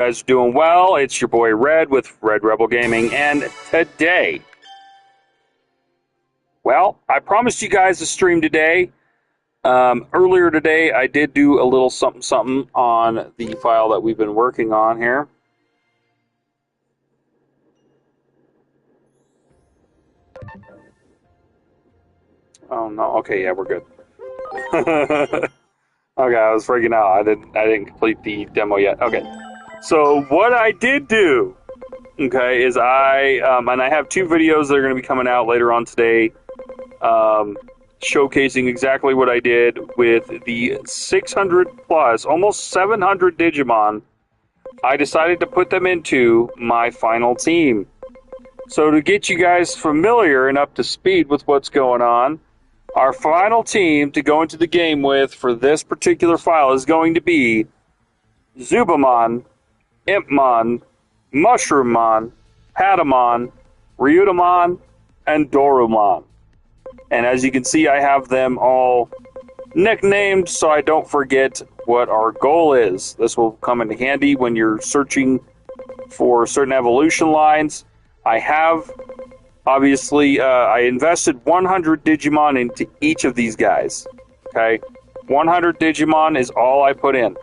Guys are doing well. It's your boy Red with Red Rebel Gaming, and today, well, I promised you guys a stream today. Earlier today, I did do a little something on the file that we've been working on here. Oh no! Okay, yeah, we're good. Okay, I was freaking out. I didn't complete the demo yet. Okay, so what I did do, okay, is and I have two videos that are going to be coming out later on today, showcasing exactly what I did with the 600 plus, almost 700 Digimon. I decided to put them into my final team. So to get you guys familiar and up to speed with what's going on, our final team to go into the game with for this particular file is going to be Zubamon, Impmon, Mushroommon, Patamon, Ryutamon, and Dorumon. And as you can see, I have them all nicknamed so I don't forget what our goal is. This will come in handy when you're searching for certain evolution lines. I have, obviously, I invested 100 Digimon into each of these guys. Okay? 100 Digimon is all I put in.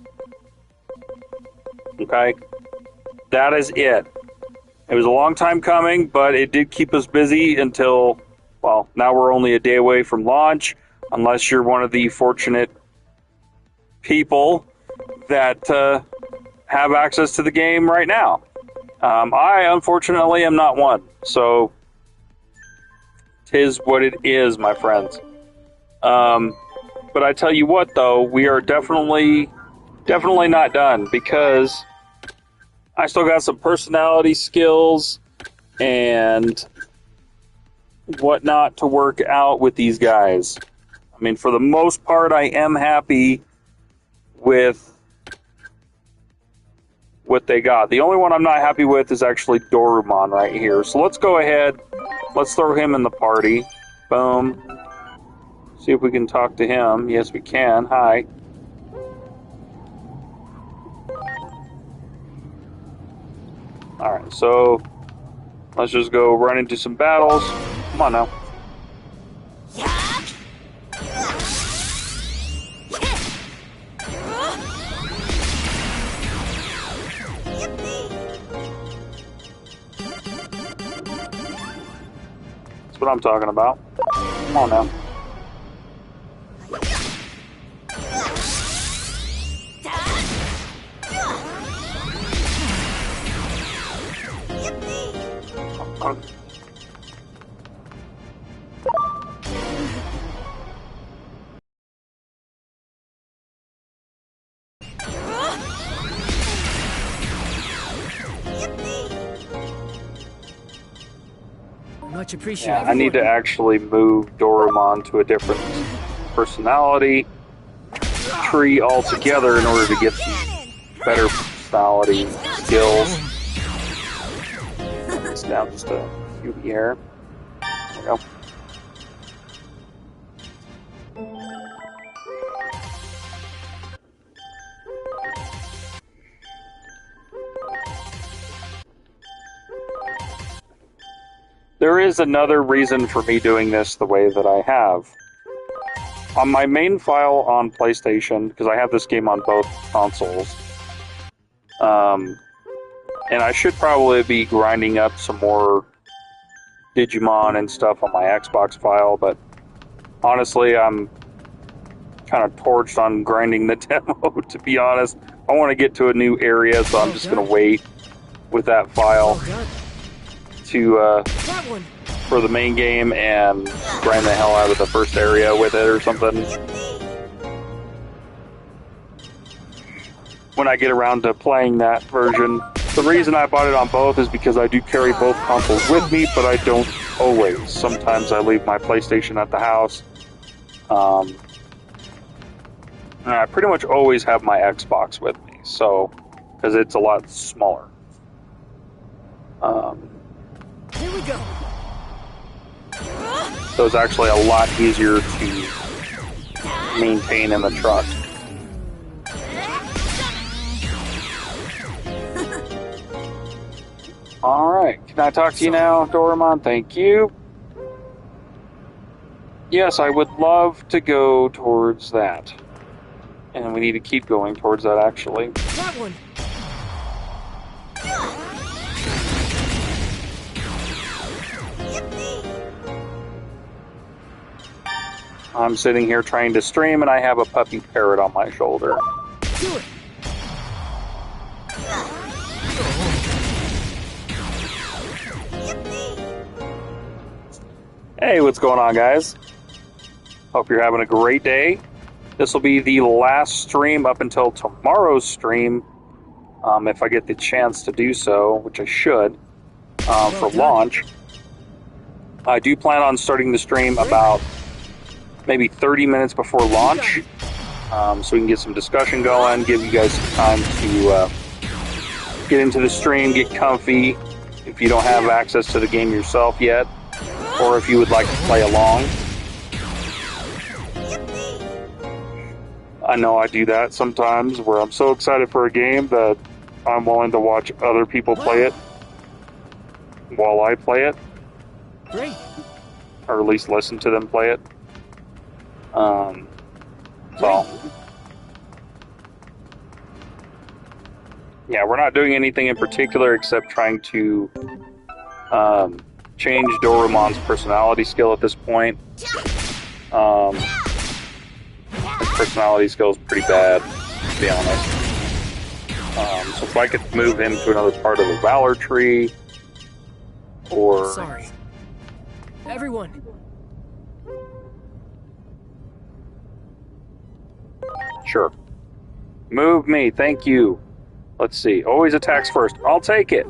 Okay? That is it. It was a long time coming, but it did keep us busy until, well, now we're only a day away from launch, unless you're one of the fortunate people that have access to the game right now. I, unfortunately, am not one, so 'tis what it is, my friends. But I tell you what, though, we are definitely not done, because I still got some personality skills and whatnot to work out with these guys. I mean, for the most part, I am happy with what they got. The only one I'm not happy with is actually Dorumon right here. So let's go ahead. Let's throw him in the party. Boom. See if we can talk to him. Yes, we can. Hi. Alright, so let's just go run into some battles. Come on now. That's what I'm talking about. Come on now. Much appreciated. Yeah, I need to actually move Dorumon to a different personality tree altogether in order to get some better personality skills. It's down just a few here. There we go. There is another reason for me doing this the way that I have. On my main file on PlayStation, because I have this game on both consoles, and I should probably be grinding up some more Digimon and stuff on my Xbox file, but honestly, I'm kind of torched on grinding the demo, to be honest. I want to get to a new area, so I'm just going to wait with that file to for the main game and grind the hell out of the first area with it or something. When I get around to playing that version. The reason I bought it on both is because I do carry both consoles with me, but I don't always. Sometimes I leave my PlayStation at the house. And I pretty much always have my Xbox with me, so because it's a lot smaller. Here we go. So it's actually a lot easier to maintain in the truck. Alright, can I talk to you now, Doraemon? Thank you. Yes, I would love to go towards that. And we need to keep going towards that, actually. That one. I'm sitting here trying to stream, and I have a puppy parrot on my shoulder. Do it. Hey, what's going on, guys? Hope you're having a great day. This will be the last stream up until tomorrow's stream, if I get the chance to do so, which I should, for launch. I do plan on starting the stream about maybe 30 minutes before launch, so we can get some discussion going, give you guys some time to get into the stream, get comfy, if you don't have access to the game yourself yet, or if you would like to play along. I know I do that sometimes, where I'm so excited for a game that I'm willing to watch other people play it while I play it. Great. Or at least listen to them play it. Yeah, we're not doing anything in particular except trying to change Doraemon's personality skill at this point. His personality skill is pretty bad, to be honest. So if I could move him to another part of the Valor tree, or... Sorry. Everyone. Sure. Move me, thank you. Let's see. Always attacks first. I'll take it.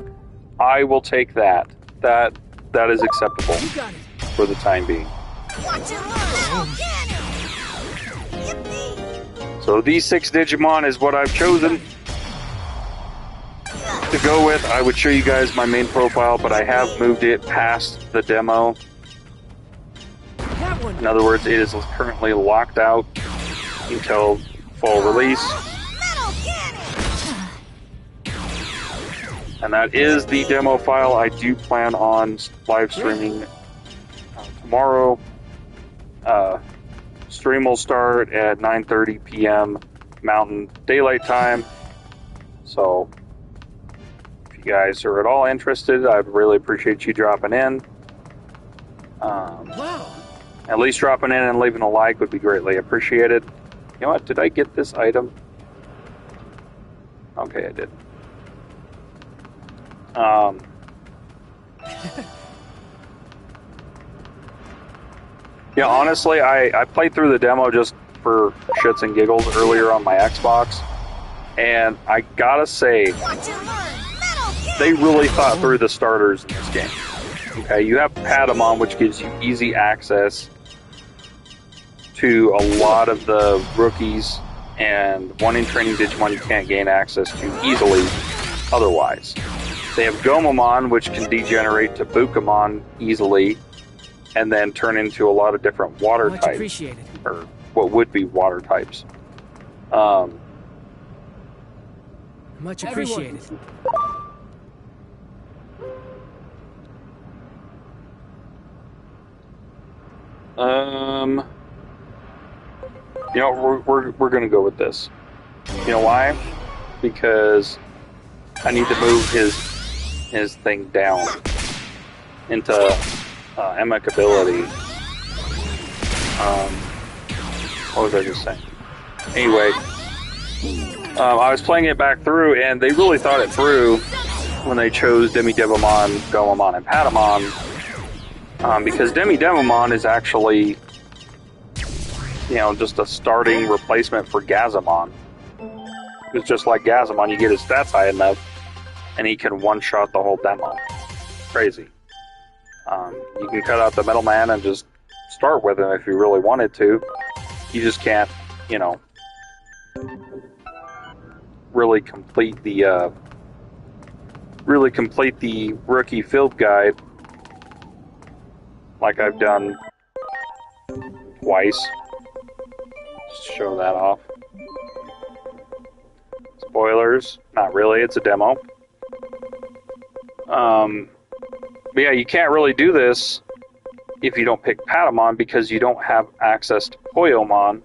I will take that. That is acceptable You got it. for the time being. Watch and learn. So these 6 Digimon is what I've chosen to go with. I would show you guys my main profile, but I have moved it past the demo. That one. In other words, it is currently locked out until full release. And that is the demo file. I do plan on live streaming tomorrow. Stream will start at 9:30 p.m. Mountain Daylight Time. So if you guys are at all interested, I'd really appreciate you dropping in. Wow. At least dropping in and leaving a like would be greatly appreciated. You know what? Did I get this item? Okay, I did. Yeah, honestly, I played through the demo just for shits and giggles earlier on my Xbox, and I gotta say, they really thought through the starters in this game. Okay, you have Patamon, which gives you easy access to a lot of the rookies and one in training Digimon you can't gain access to easily otherwise. They have Gomamon, which can degenerate to Bukamon easily, and then turn into a lot of different water Much types, appreciated. or what would be water types. Much appreciated. You know, we're gonna go with this. You know why? Because I need to move his thing down into amicability. What was I just saying? Anyway, I was playing it back through, and they really thought it through when they chose Demi-Devimon, Gomamon, and Patamon, because Demi-Devimon is actually, you know, just a starting replacement for Gazamon. It's just like Gazamon, you get his stats high enough, and he can one-shot the whole demo. Crazy. You can cut out the middleman and just start with him if you really wanted to. You just can't, you know, really complete the rookie field guide like I've done twice. Just to show that off. Spoilers, not really, it's a demo. But yeah, you can't really do this if you don't pick Patamon because you don't have access to Poyomon,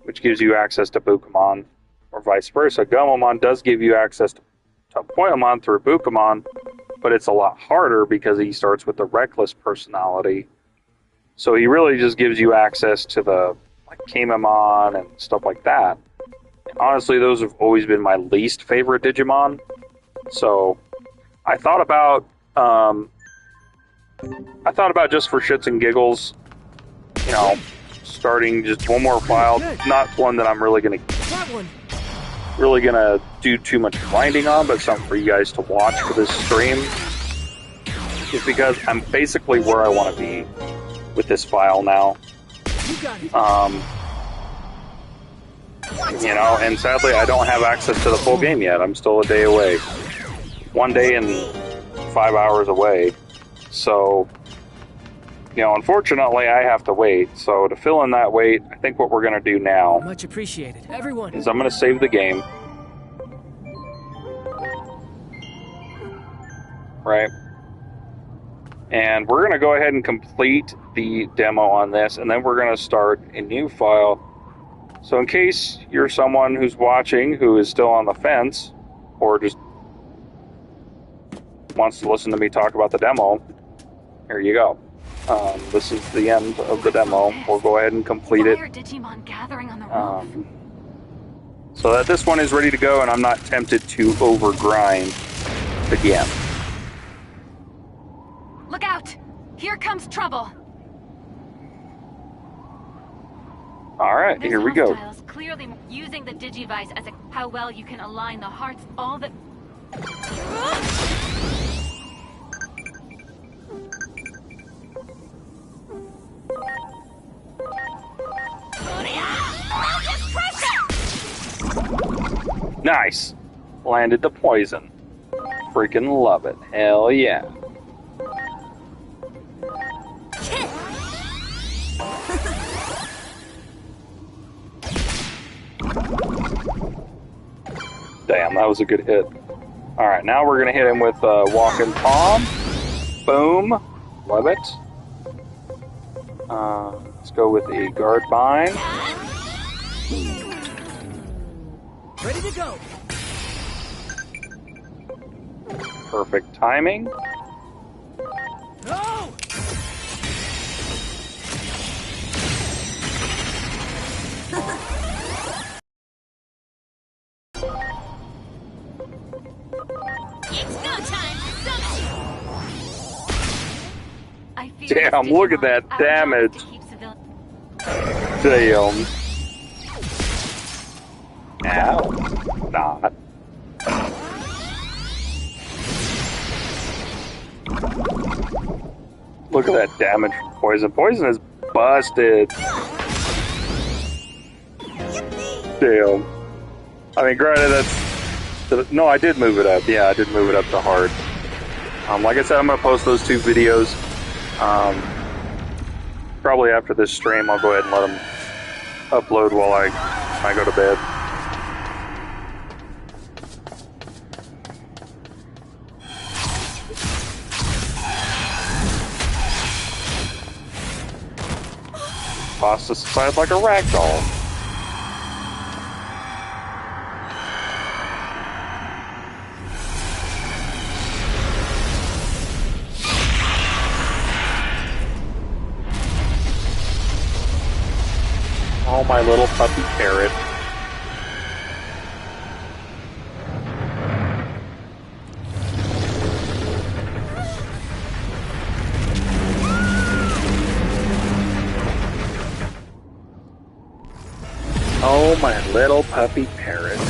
which gives you access to Bukamon, or vice versa. Gomamon does give you access to Poyomon through Bukamon, but it's a lot harder because he starts with the Reckless personality. So he really just gives you access to the like Kamemon and stuff like that. And honestly, those have always been my least favorite Digimon. So I thought about just for shits and giggles, you know, starting just one more file, not one that I'm really gonna do too much grinding on, but something for you guys to watch for this stream. Just because I'm basically where I want to be with this file now. You know, and sadly I don't have access to the full game yet. I'm still a day away. 1 day and 5 hours away. So, you know, unfortunately I have to wait. So to fill in that wait, I think what we're going to do now Much appreciated. Everyone. is I'm going to save the game. Right? And we're going to go ahead and complete the demo on this, and then we're going to start a new file. So in case you're someone who's watching who is still on the fence, or just wants to listen to me talk about the demo, here you go. This is the end of the demo. We'll go ahead and complete it. Why are Digimon gathering on the roof? So that this one is ready to go, and I'm not tempted to overgrind again. Look out! Here comes trouble. All right, There's here we go. hostiles clearly using the Digivice as how well you can align the hearts. All that. Nice. Landed the poison. Freaking love it. Hell yeah. Damn, that was a good hit. Alright, now we're going to hit him with Walking Palm. Boom. Love it. Let's go with the Guard Bind. Ready to go. Perfect timing. No! It's go time! I fear Damn, look at that Digimon, our job is damage. to keep civil- Damn. Ow. Not. Look at that damage from poison. Poison is busted. Damn. I mean, granted, that's... No, I did move it up. Yeah, I did move it up to hard. Like I said, I'm going to post those two videos. Probably after this stream, I'll go ahead and let them upload while I go to bed. Tossed this aside like a rag doll. Oh, my little puppy parrot. Oh, my little puppy parrot.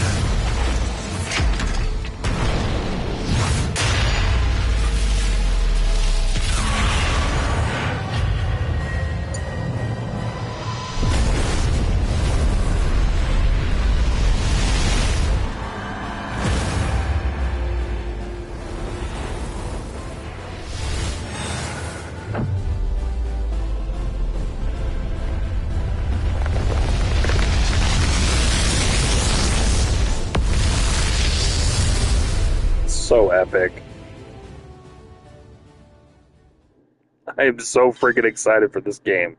So epic. I am so freaking excited for this game.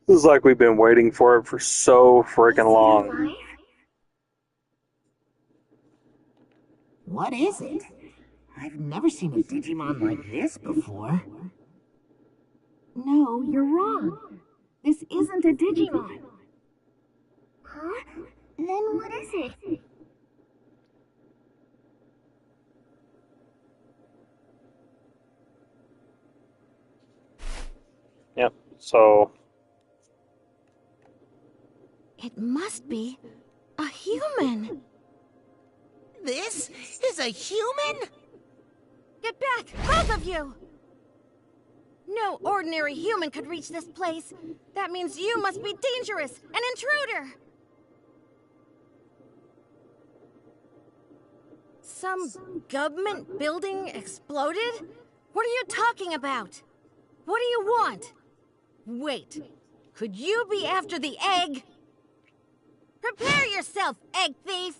This is like we've been waiting for it for so freaking long. What is it? I've never seen a Digimon like this before. No, you're wrong. This isn't a Digimon. Huh? Then what is it? Yep, so It must be a human. This is a human? Get back, both of you! No ordinary human could reach this place. That means you must be dangerous, an intruder. Some government building exploded? What are you talking about? What do you want? Wait, could you be after the egg? Prepare yourself, egg thief!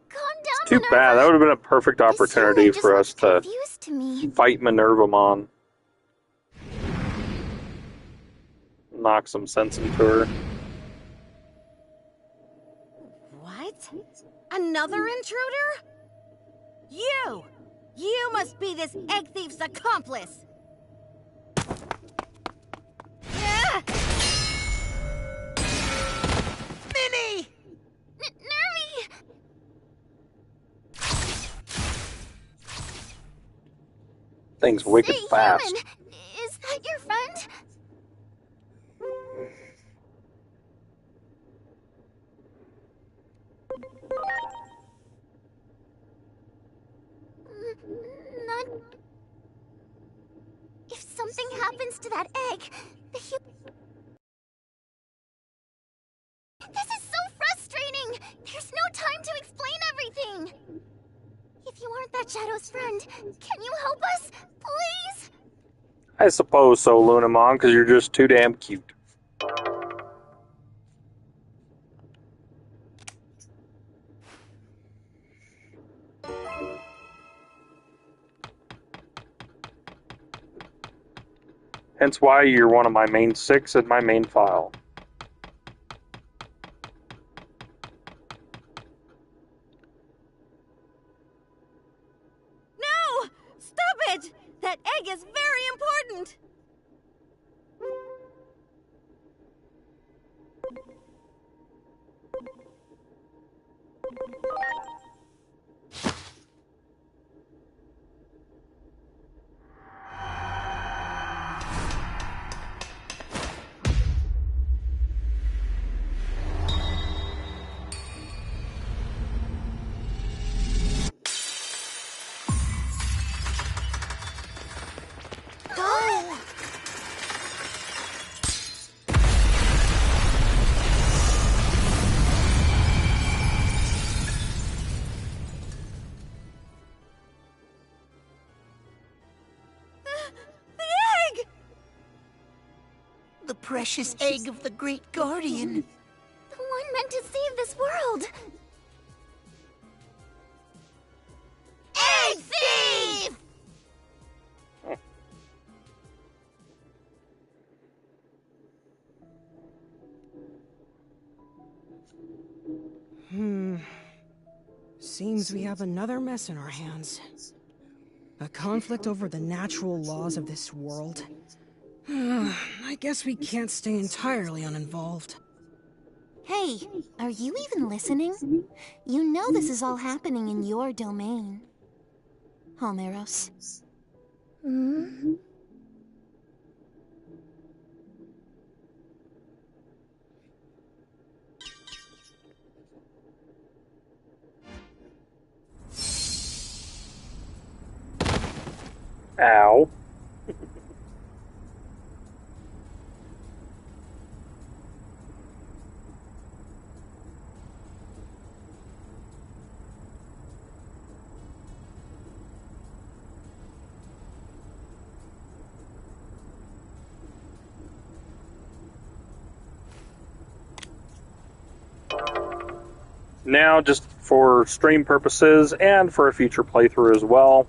Calm down, too Minerva. bad. That would have been a perfect opportunity This human for just us looks to confused to me. fight Minervamon. Knock some sense into her. What? Another intruder? You! You must be this egg thief's accomplice! Ah! Minnie! Nervy! Things wicked Say, fast. human, is that your friend? Not... If something happens to that egg, the This is so frustrating! There's no time to explain everything! If you aren't that Shadow's friend, can you help us, please? I suppose so, Lunamon, because you're just too damn cute. Hence why you're one of my main 6 in my main file. No! Stop it! That egg is very important! The egg! The precious egg of the Great Guardian. The one meant to save this world! Egg thief! Seems we have another mess in our hands. A conflict over the natural laws of this world. I guess we can't stay entirely uninvolved. Hey, are you even listening? You know this is all happening in your domain. Homeros. Hmm? Ow. now just for stream purposes and for a future playthrough as well.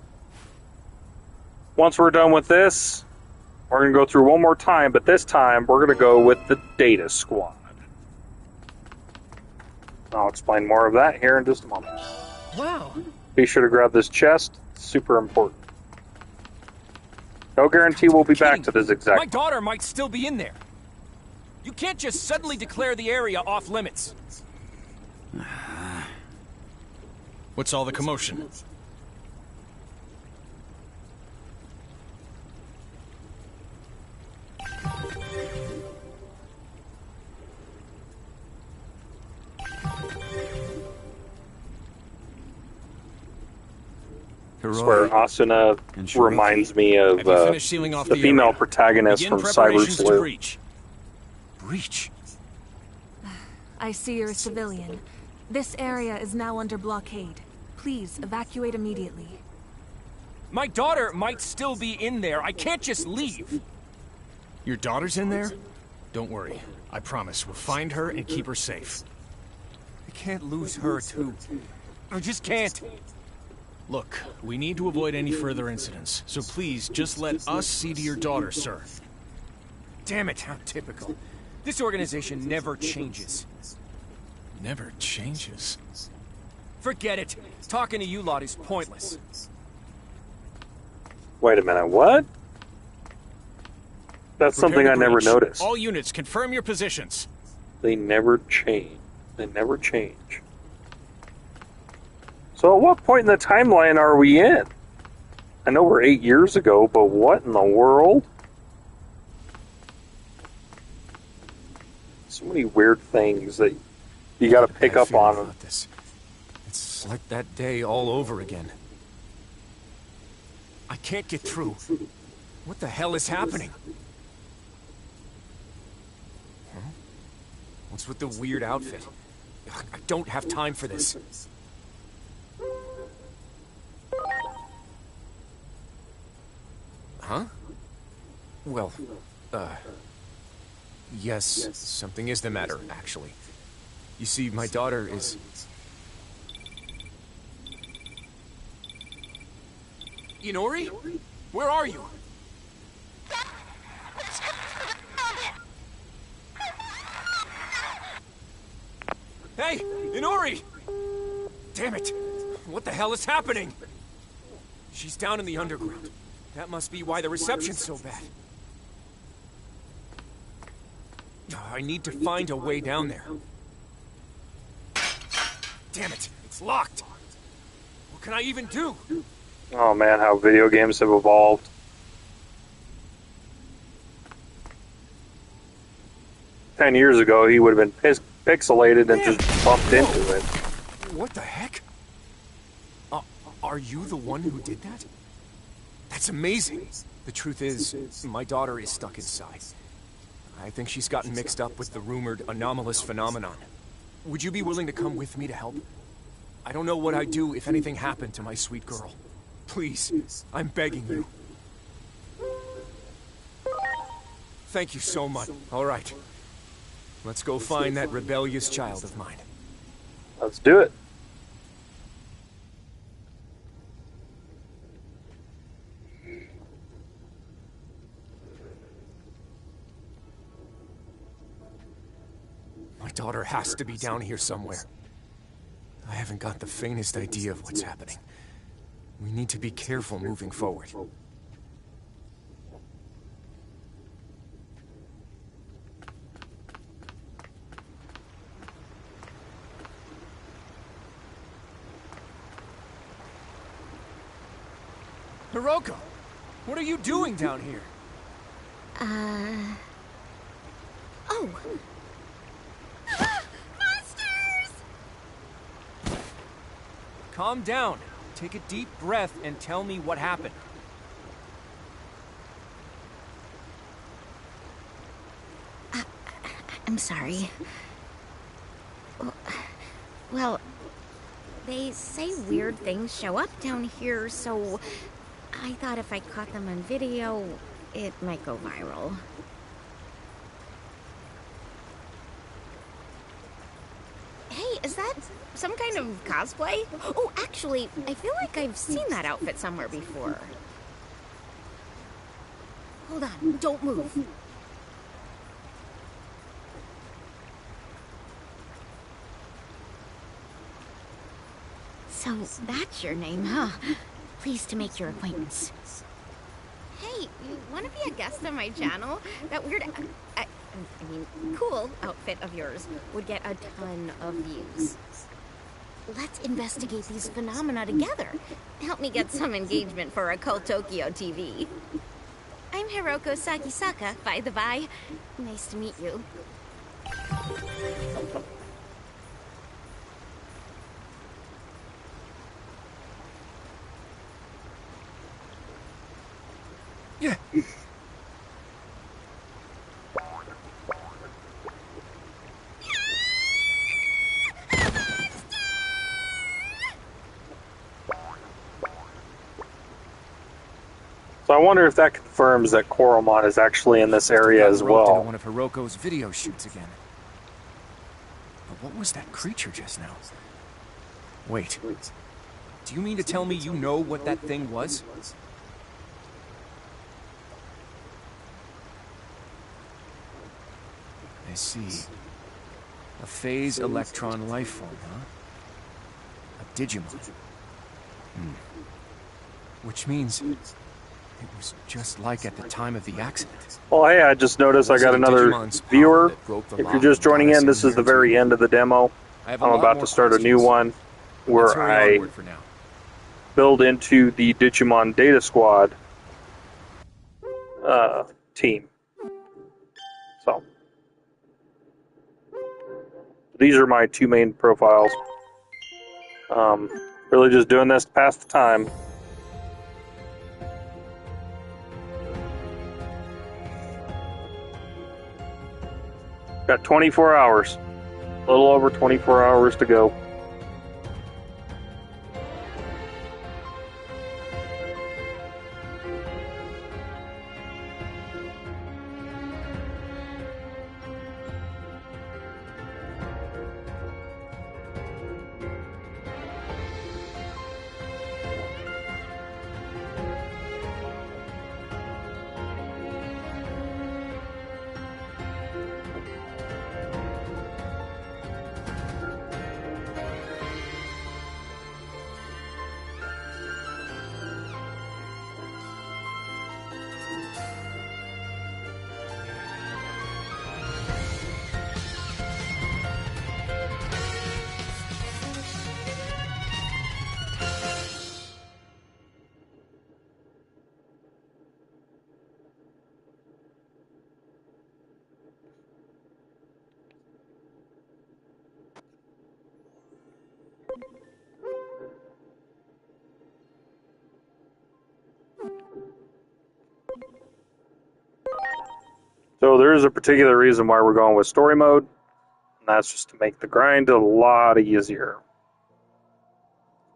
Once we're done with this, we're going to go through one more time, but this time we're going to go with the Data Squad. I'll explain more of that here in just a moment. Wow. Be sure to grab this chest. It's super important. No guarantee we'll be back to this exact. My daughter might still be in there. You can't just suddenly declare the area off limits. What's all the commotion? I swear, Asuna reminds me of the female protagonist from Cyber Sleuth. Breach? I see you're a civilian. This area is now under blockade. Please evacuate immediately. My daughter might still be in there. I can't just leave. Your daughter's in there? Don't worry. I promise we'll find her and keep her safe. I can't lose her, too. I just can't. Look, we need to avoid any further incidents, so please just let us see to your daughter, sir. Damn it, how typical. This organization never changes. Never changes? Forget it. Talking to you lot is pointless. Wait a minute, what? That's something I never noticed. All units, confirm your positions. They never change. They never change. So at what point in the timeline are we in? I know we're 8 years ago, but what in the world? So many weird things that you gotta pick up on. This. It's like that day all over again. I can't get through. What the hell is happening? Huh? What's with the weird outfit? I don't have time for this. Huh? Well, yes, something is the matter, actually. You see, my daughter is... Inori? Where are you? Hey, Inori! Damn it! What the hell is happening? She's down in the underground. That must be why the reception's so bad. I need to find a way down there. Damn it, it's locked. What can I even do? Oh man, how video games have evolved. Ten years ago, he would have been pixelated and just bumped into it. What the heck? Are you the one who did that? That's amazing. The truth is, my daughter is stuck inside. I think she's gotten mixed up with the rumored anomalous phenomenon. Would you be willing to come with me to help? I don't know what I'd do if anything happened to my sweet girl. Please, I'm begging you. Thank you so much. All right. Let's go find that rebellious child of mine. Let's do it. My daughter has to be down here somewhere. I haven't got the faintest idea of what's happening. We need to be careful moving forward. Hiroko, what are you doing down here? Oh. Monsters! Calm down. Take a deep breath and tell me what happened. I'm sorry. Well, they say weird things show up down here, so I thought if I caught them on video, it might go viral. Hey, Is that some kind of cosplay? Oh, actually, I feel like I've seen that outfit somewhere before. Hold on, don't move. So, that's your name, huh? Pleased to make your acquaintance. Hey, you want to be a guest on my channel? That weird, I mean, cool outfit of yours would get a ton of views. Let's investigate these phenomena together. Help me get some engagement for Occult Tokyo TV. I'm Hiroko Sakisaka, by the by. Nice to meet you. Yeah. So I wonder if that confirms that Koromon is actually in this area as Roped into well. one of Hiroko's video shoots again. But what was that creature just now? Wait. Do you mean to tell me you know what that thing was? I see. A phase electron life form, huh? A Digimon. Which means it was just like at the time of the accident. Well, hey, I just noticed I got another viewer. If you're just joining in, this is the very end of the demo. I'm about to start a new one where I build into the Digimon Data Squad team. So, these are my two main profiles. Really just doing this to pass the time. Got 24 hours. A little over 24 hours to go. So there is a particular reason why we're going with story mode, and that's just to make the grind a lot easier.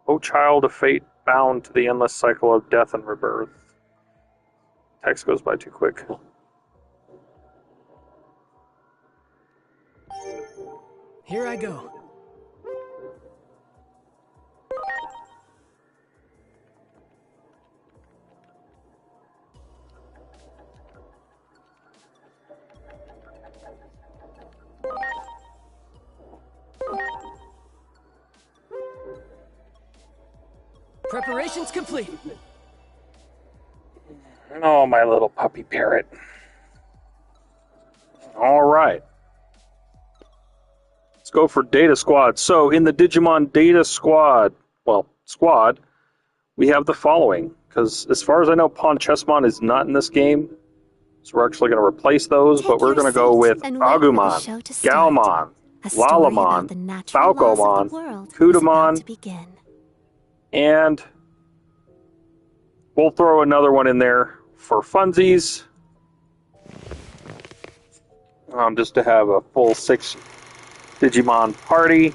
O child of fate, bound to the endless cycle of death and rebirth. Text goes by too quick. Here I go. Preparations complete. Oh, my little puppy parrot. All right. Let's go for Data Squad. So, in the Digimon Data Squad, we have the following. Because as far as I know, Ponchessmon is not in this game. So we're actually going to replace those, but we're going to go with Agumon, Galmon, Lalamon, Falcomon, Kudamon, and we'll throw another one in there for funsies. Just to have a full 6 Digimon party.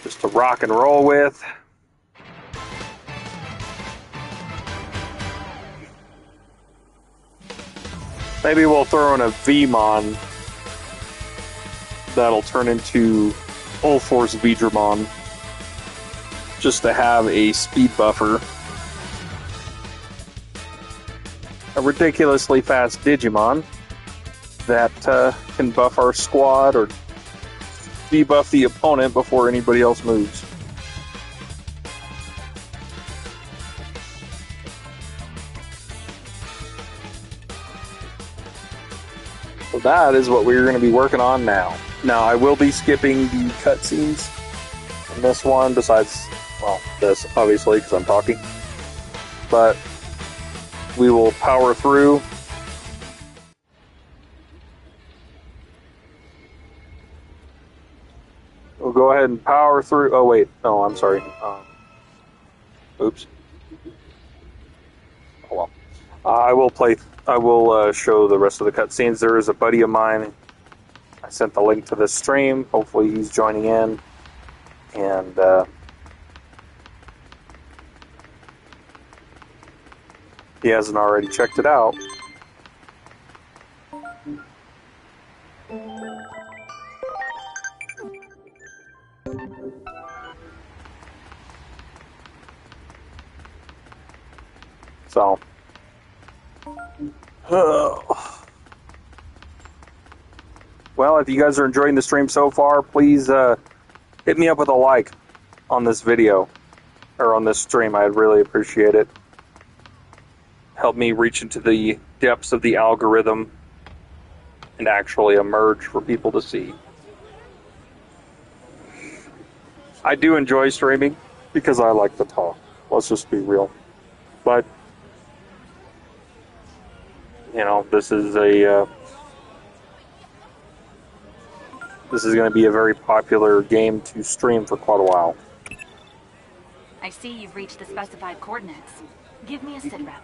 Just to rock and roll with. Maybe we'll throw in a Vmon that'll turn into Full Force Digimon just to have a speed buffer. A ridiculously fast Digimon that can buff our squad or debuff the opponent before anybody else moves. So that is what we're going to be working on now. Now, I will be skipping the cutscenes in this one, besides, well, this, obviously, because I'm talking. But we will power through. We'll go ahead and power through. Oh, wait. No, I'm sorry. Oops. Oh, well. I will show the rest of the cutscenes. There is a buddy of mine. I sent the link to this stream. Hopefully he's joining in. And he hasn't already checked it out. So, well, if you guys are enjoying the stream so far, please hit me up with a like on this video, or on this stream. I'd really appreciate it. Help me reach into the depths of the algorithm and actually emerge for people to see. I do enjoy streaming because I like to talk. Let's just be real. But you know, this is going to be a very popular game to stream for quite a while. I see you've reached the specified coordinates. Give me a sit rep.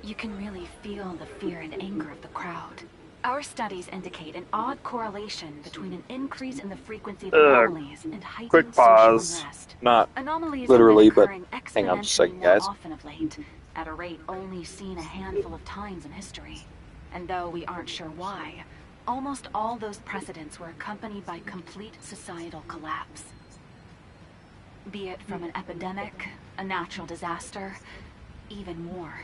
You can really feel the fear and anger of the crowd. Our studies indicate an odd correlation between an increase in the frequency of anomalies and heightened quick pause. social unrest. Not Anomalies literally, have been but occurring hang on just a second, exponentially more guys. often of late, at a rate only seen a handful of times in history. And though we aren't sure why, almost all those precedents were accompanied by complete societal collapse. Be it from an epidemic, a natural disaster, even war.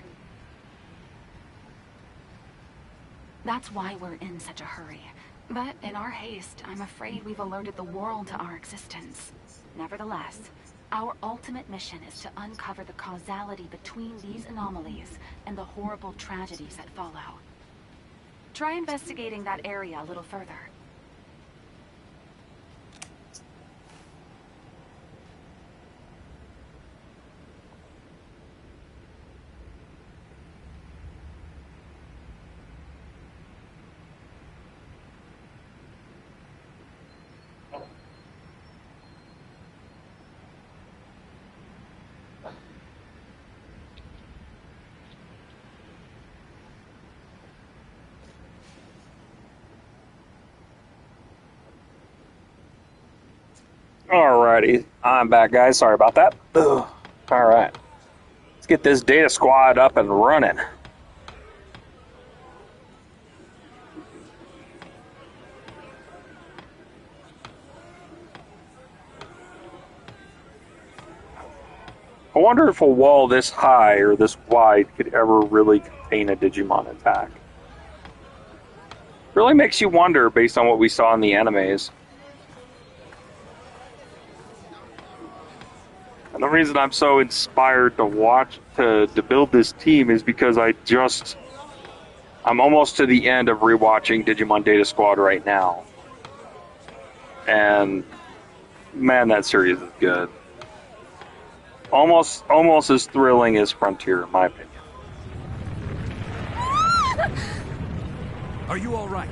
That's why we're in such a hurry. But in our haste, I'm afraid we've alerted the world to our existence. Nevertheless, our ultimate mission is to uncover the causality between these anomalies and the horrible tragedies that follow. Try investigating that area a little further. Alrighty, I'm back, guys. Sorry about that. Ugh. Alright. Let's get this data squad up and running. I wonder if a wall this high or this wide could ever really contain a Digimon attack. Really makes you wonder based on what we saw in the animes. And the reason I'm so inspired to watch, to build this team is because I'm almost to the end of rewatching Digimon Data Squad right now. And man, that series is good. Almost as thrilling as Frontier, in my opinion. Are you all right?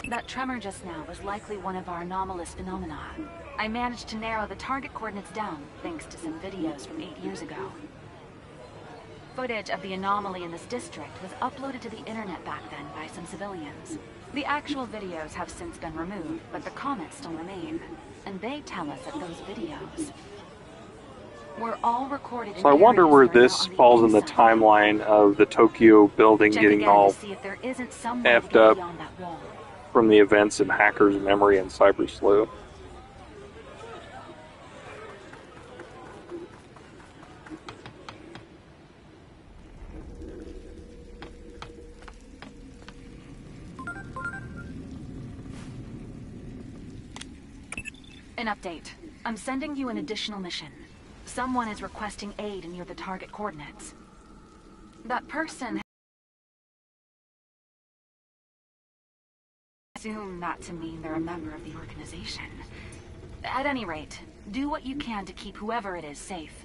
That tremor just now was likely one of our anomalous phenomena. I managed to narrow the target coordinates down thanks to some videos from 8 years ago. Footage of the anomaly in this district was uploaded to the internet back then by some civilians. The actual videos have since been removed, but the comments still remain. And they tell us that those videos We're all recorded in So I wonder areas where that are now this on the falls in the inside. timeline of the Tokyo building Check getting again all to see if there isn't some way to effed get up beyond that wall. from the events in Hacker's Memory and Cyber Sleuth. An update. I'm sending you an additional mission. Someone is requesting aid near the target coordinates. That person... assume that to mean they're a member of the organization. At any rate, do what you can to keep whoever it is safe.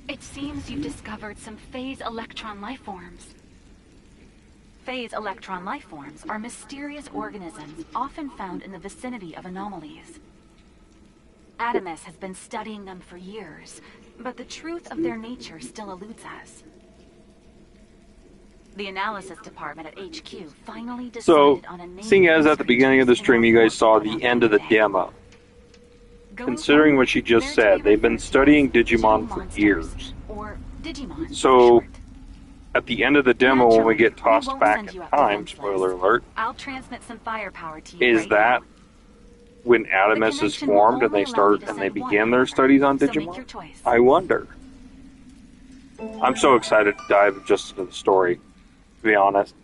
It seems you've discovered some phase electron lifeforms. Phase electron lifeforms are mysterious organisms often found in the vicinity of anomalies. Adamus has been studying them for years, but the truth of their nature still eludes us. The analysis department at HQ finally So, decided on a name. seeing as at the beginning of the stream you guys saw the end of the demo, considering what she just said, they've been studying Digimon for years. Or Digimon, So, at the end of the demo, when we get tossed back in time, spoiler alert, I'll transmit some firepower to you. is that when Adamus is formed and they begin their studies on Digimon? I wonder. I'm so excited to dive just into the story, to be honest.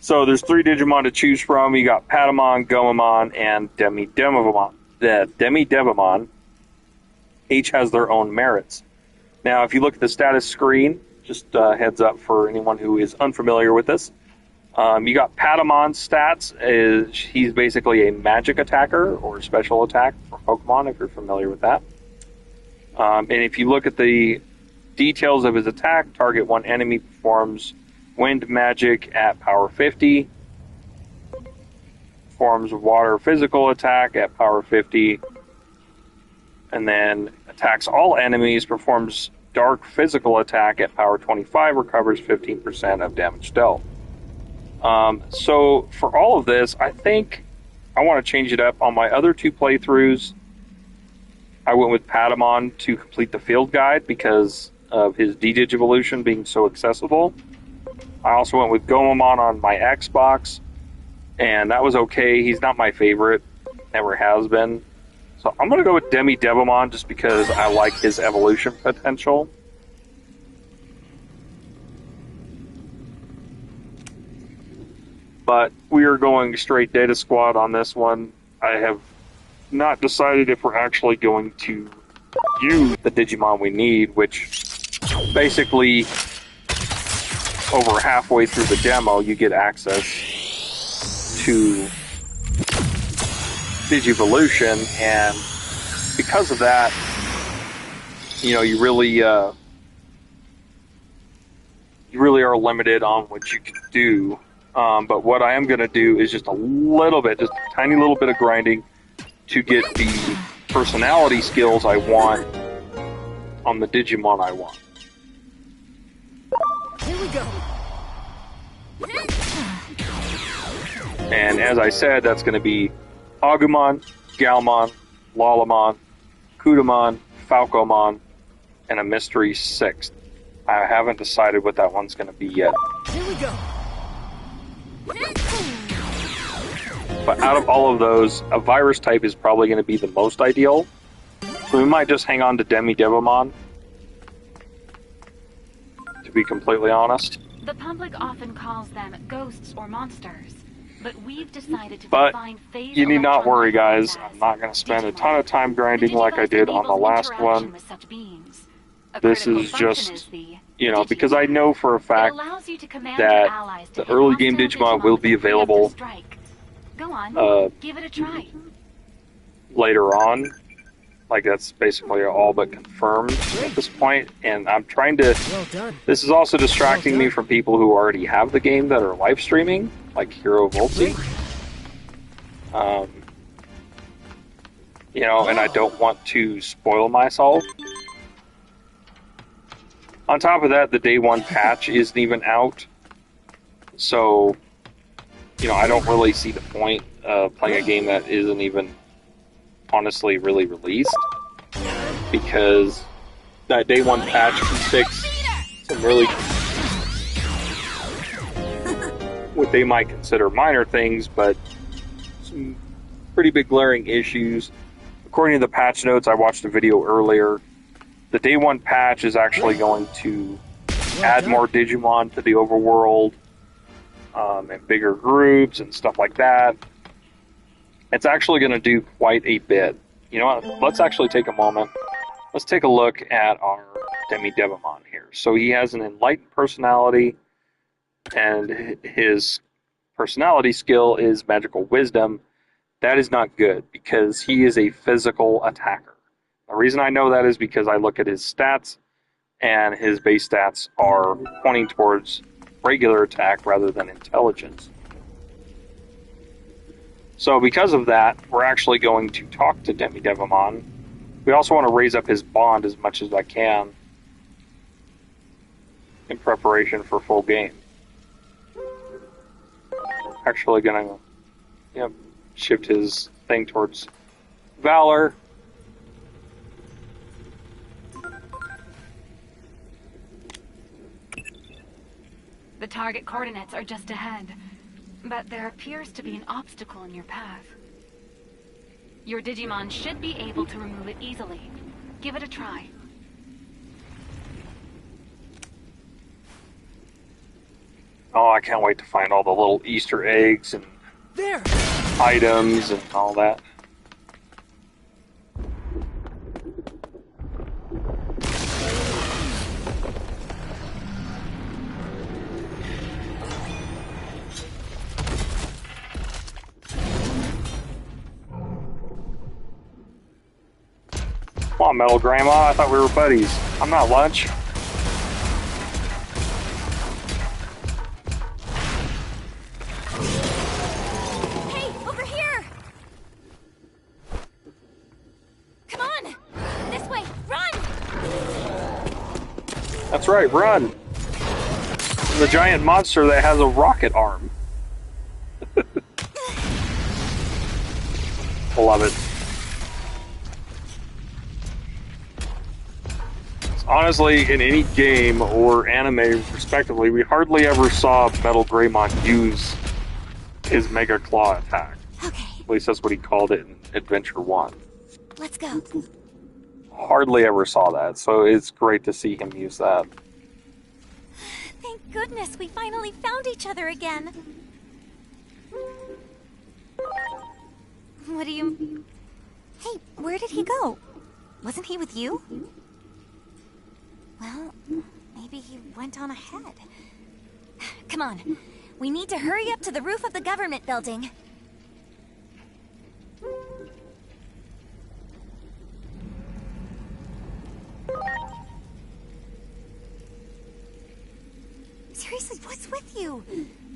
So there's 3 Digimon to choose from. You got Patamon, Gomamon, and Demi-Devamon. The Demi-Devamon each has their own merits. Now, if you look at the status screen, just heads up for anyone who is unfamiliar with this. You got Patamon's stats. He's basically a magic attacker or special attack for Pokemon, if you're familiar with that. And if you look at the details of his attack, target one enemy performs wind magic at power 50, performs water physical attack at power 50, and then attacks all enemies, performs dark physical attack at power 25, recovers 15% of damage dealt. So for all of this, I think I want to change it up. On my other 2 playthroughs, I went with Patamon to complete the field guide because of his D-Digivolution being so accessible. I also went with Gomamon on my Xbox, and that was okay. He's not my favorite, never has been. So I'm going to go with Demi-Devamon just because I like his evolution potential. But we are going straight Data Squad on this one. I have not decided if we're actually going to use the Digimon we need, which basically over halfway through the demo you get access to Digivolution, and because of that, you know, you really are limited on what you can do. But what I am going to do is just a little bit, just a tiny little bit of grinding to get the personality skills I want on the Digimon I want. Here we go. And as I said, that's going to be Agumon, Galmon, Lalamon, Kudamon, Falcomon, and a mystery 6th. I haven't decided what that one's going to be yet. Here we go. But out of all of those, a virus type is probably going to be the most ideal. So we might just hang on to Demi-Devamon, to be completely honest. The public often calls them ghosts or monsters, but we've decided to But define phase you need not electron worry, guys. lifeforms I'm not going to spend a Digimon. ton of time grinding The like I Digivice did on the enables last interaction one. with such beings. A This critical is function just, is the you know, Digimon. because I know for a It fact allows you to command your that allies to the hit early game hostile Digimon will with a be available preemptive strike. Go on, give it a try. later on. Like, that's basically all but confirmed at this point, and I'm trying to... Well done. This is also distracting me from people who already have the game that are live streaming, like Hero Volti. You know, and I don't want to spoil myself. On top of that, the day 1 patch isn't even out, so I don't really see the point of playing a game that isn't even honestly really released, because that day one patch can fix some really what they might consider minor things, but some pretty big glaring issues. According to the patch notes, I watched a video earlier. The day one patch is actually going to add more Digimon to the overworld, and bigger groups and stuff like that. It's actually going to do quite a bit. You know what? Let's actually take a moment. Let's take a look at our Devimon here. So he has an enlightened personality, and his personality skill is magical wisdom. That is not good because he is a physical attacker. The reason I know that is because I look at his stats, and his base stats are pointing towards regular attack rather than intelligence. So because of that, we're actually going to talk to Devimon. We also want to raise up his bond as much as I can in preparation for full game. Actually gonna shift his thing towards Valor. The target coordinates are just ahead, but there appears to be an obstacle in your path. Your Digimon should be able to remove it easily. Give it a try. Oh, I can't wait to find all the little Easter eggs and items and all that. Come on, Metal Grandma. I thought we were buddies. I'm not lunch. Hey, over here! Come on! This way, run! That's right, run! The giant monster that has a rocket arm. Love it. Honestly, in any game or anime, respectively, we hardly ever saw Metal Greymon use his Mega Claw attack. Okay. At least that's what he called it in Adventure 1. Let's go. Hardly ever saw that, so it's great to see him use that. Thank goodness we finally found each other again. What do you... Hey, where did he go? Wasn't he with you? Well, maybe he went on ahead. Come on. We need to hurry up to the roof of the government building. Seriously, what's with you?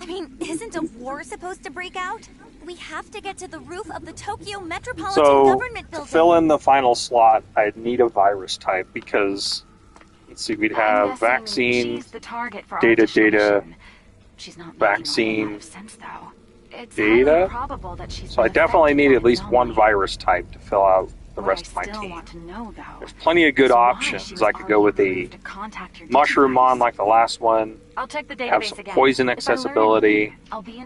I mean, isn't a war supposed to break out? We have to get to the roof of the Tokyo Metropolitan Government Building. To fill in the final slot, I'd need a virus type because... Let's see, we'd have vaccine, data, vaccine, data. So I definitely need at least one virus type to fill out the rest of my team. There's plenty of good options. I could go with a Mushroomon like the last one, have some poison accessibility.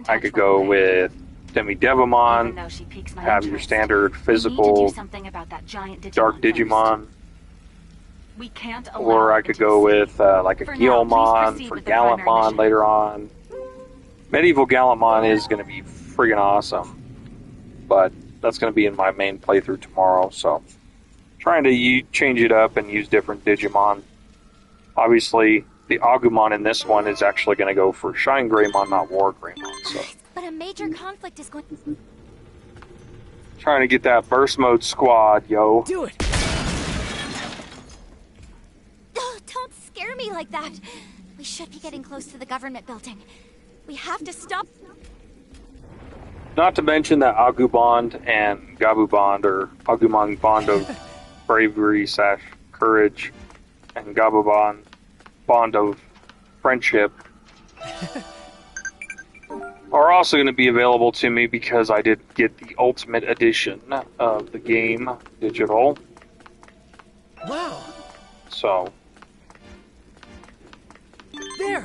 I could go with Devimon, have your standard physical Dark Digimon. Or I could go with like a Guilmon for Gallantmon later on. Medieval Gallantmon is going to be friggin' awesome, but that's going to be in my main playthrough tomorrow, so trying to change it up and use different Digimon. Obviously, the Agumon in this one is actually going to go for Shine Greymon, not War Greymon. So. But a major conflict is going... Trying to get that burst mode squad, yo. Do it! Don't scare me like that. We should be getting close to the government building. We have to stop... Not to mention that Agu Bond and Gabu Bond, or Agumon Bond of Bravery / Courage, and Gabu Bond of Friendship, are also going to be available to me because I did get the Ultimate Edition of the game digital. Wow. So. There!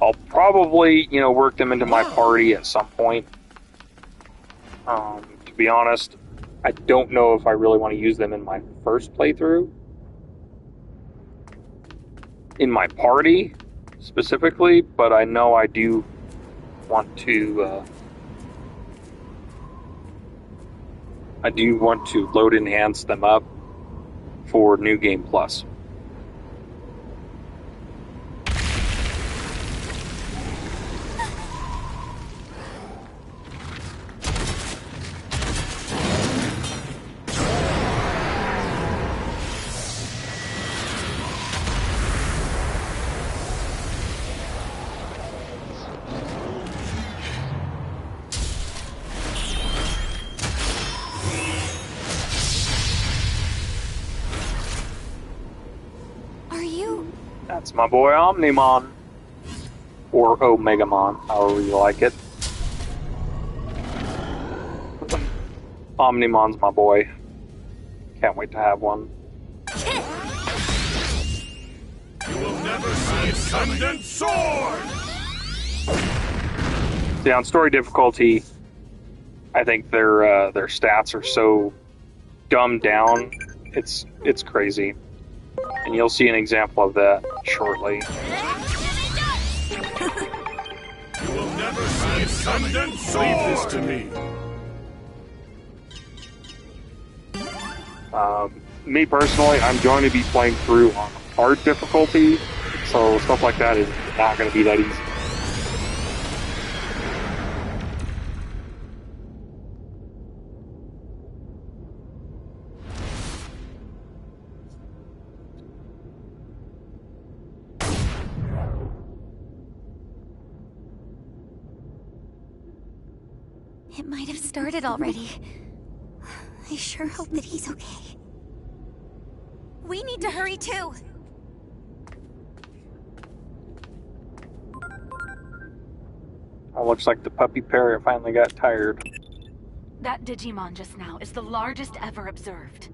I'll probably, work them into my party at some point. To be honest, I don't know if I really want to use them in my first playthrough. In my party, specifically, but I know I do want to... I do want to load enhance them up for New Game Plus. That's my boy Omnimon. Or Omegamon, however you like it. Omnimon's my boy. Can't wait to have one. You will never see its condensed sword! See, on story difficulty, I think their stats are so dumbed down. It's crazy. And you'll see an example of that shortly. You will never see its condensed sword! Leave this to me. Me personally, I'm going to be playing through on hard difficulty, so stuff like that is not going to be that easy. It might have started already. I sure hope that he's okay. We need to hurry too. Oh, looks like the puppy parrot finally got tired. That Digimon just now is the largest ever observed.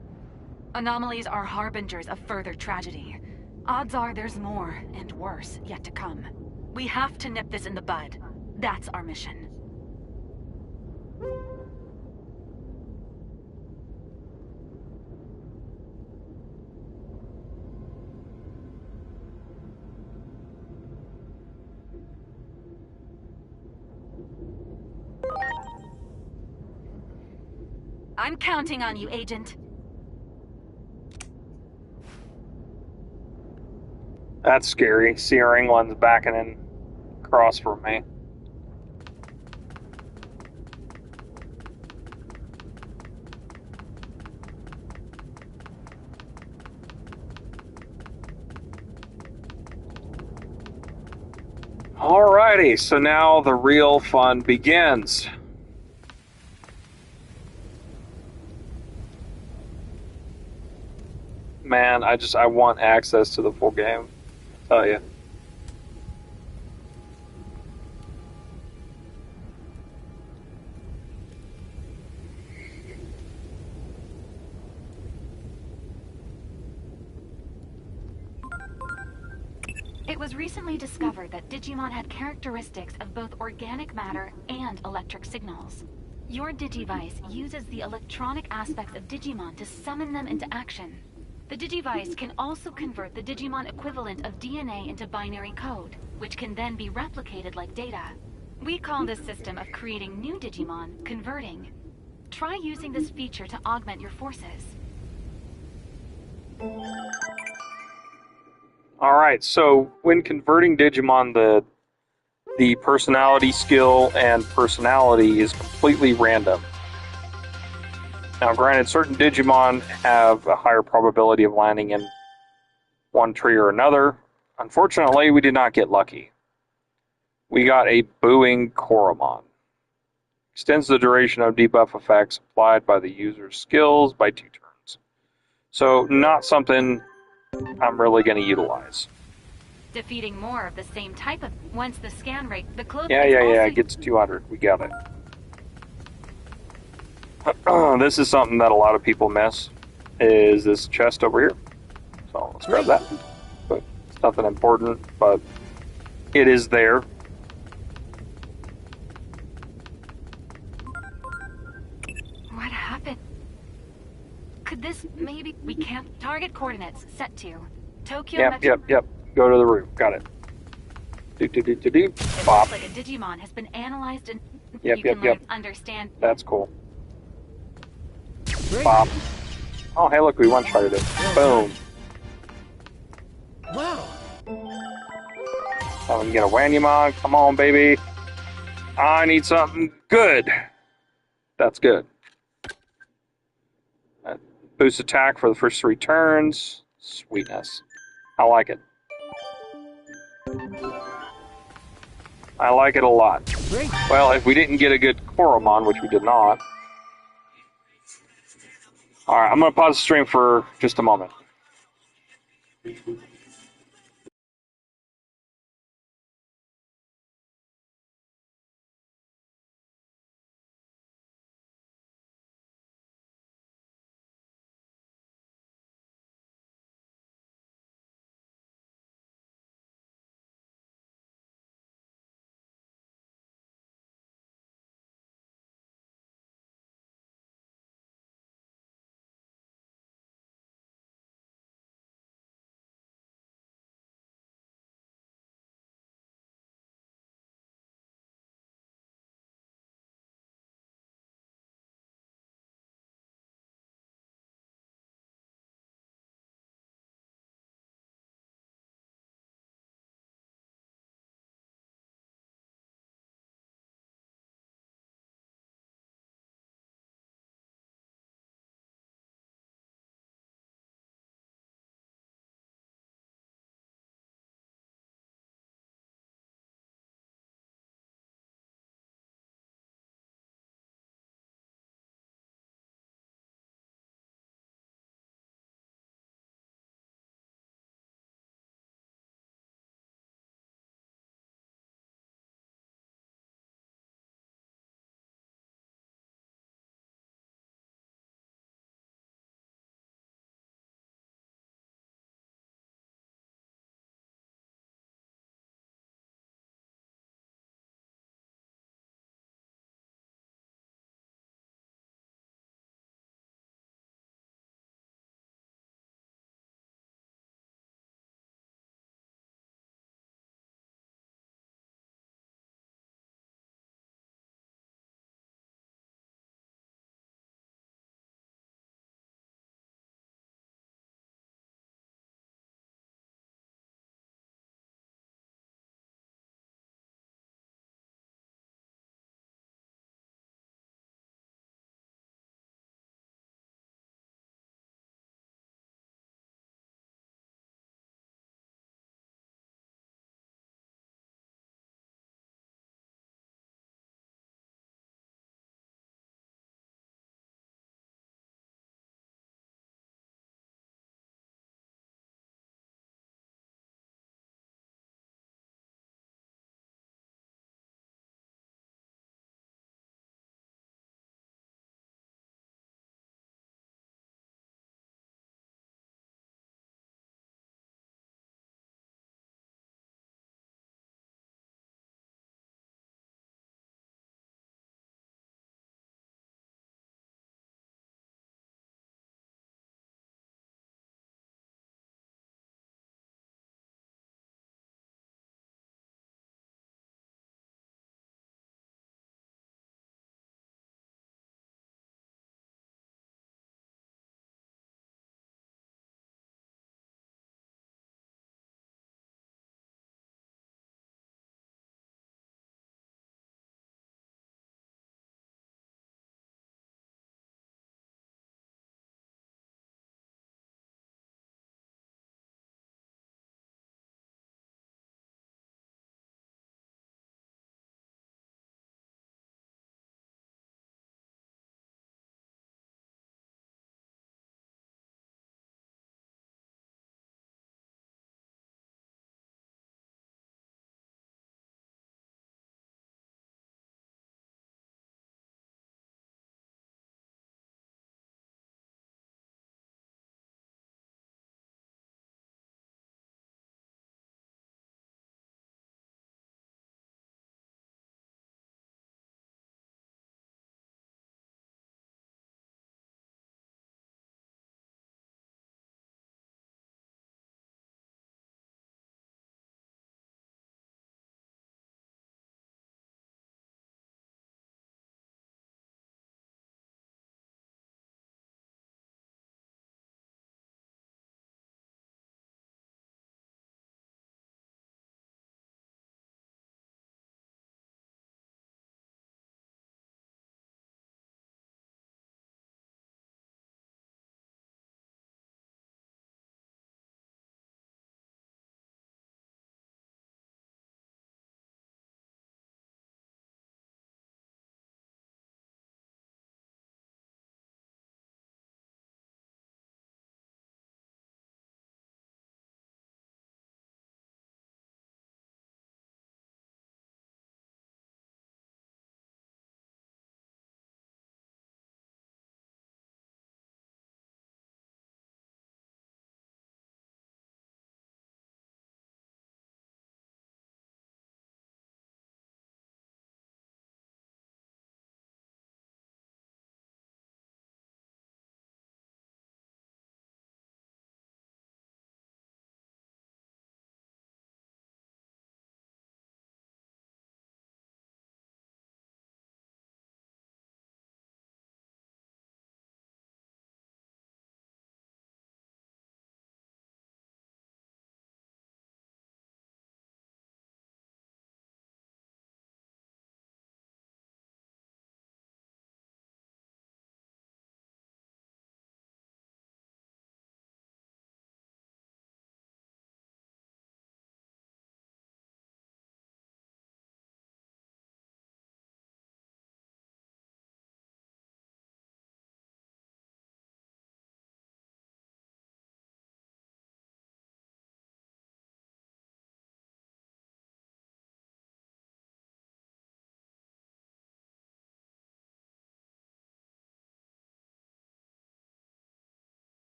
Anomalies are harbingers of further tragedy. Odds are there's more, and worse, yet to come. We have to nip this in the bud. That's our mission. I'm counting on you, Agent. That's scary. Sierra England's backing in across from me. Alrighty, so now the real fun begins. Man, I want access to the full game. I'll tell you. It was recently discovered that Digimon had characteristics of both organic matter and electric signals. Your Digivice uses the electronic aspects of Digimon to summon them into action. The Digivice can also convert the Digimon equivalent of DNA into binary code, which can then be replicated like data. We call this system of creating new Digimon converting. Try using this feature to augment your forces. Alright, so when converting Digimon, the personality skill and personality is completely random. Now, granted, certain Digimon have a higher probability of landing in one tree or another. Unfortunately, we did not get lucky. We got a booing Koromon. Extends the duration of debuff effects applied by the user's skills by 2 turns. So not something I'm really going to utilize. Defeating more of the same type of... Once the scan rate... The cloak Yeah, is it gets 200. We got it. This is something that a lot of people miss, is this chest over here. So let's grab that. But it's nothing important, but it is there. What happened? Could this maybe... We can't... Target coordinates set to Tokyo... Yep. Go to the roof. Got it. It Bop. looks like a Digimon has been analyzed and... Yep. Understand... That's cool. Bop. Oh, hey, look, we one-shotted it. Boom. Wow. Oh, we can get a Wanyamon. Come on, baby. I need something good. That's good. Boost attack for the first 3 turns. Sweetness. I like it. I like it a lot. Great. Well, if we didn't get a good Koromon, which we did not. Alright, I'm going to pause the stream for just a moment.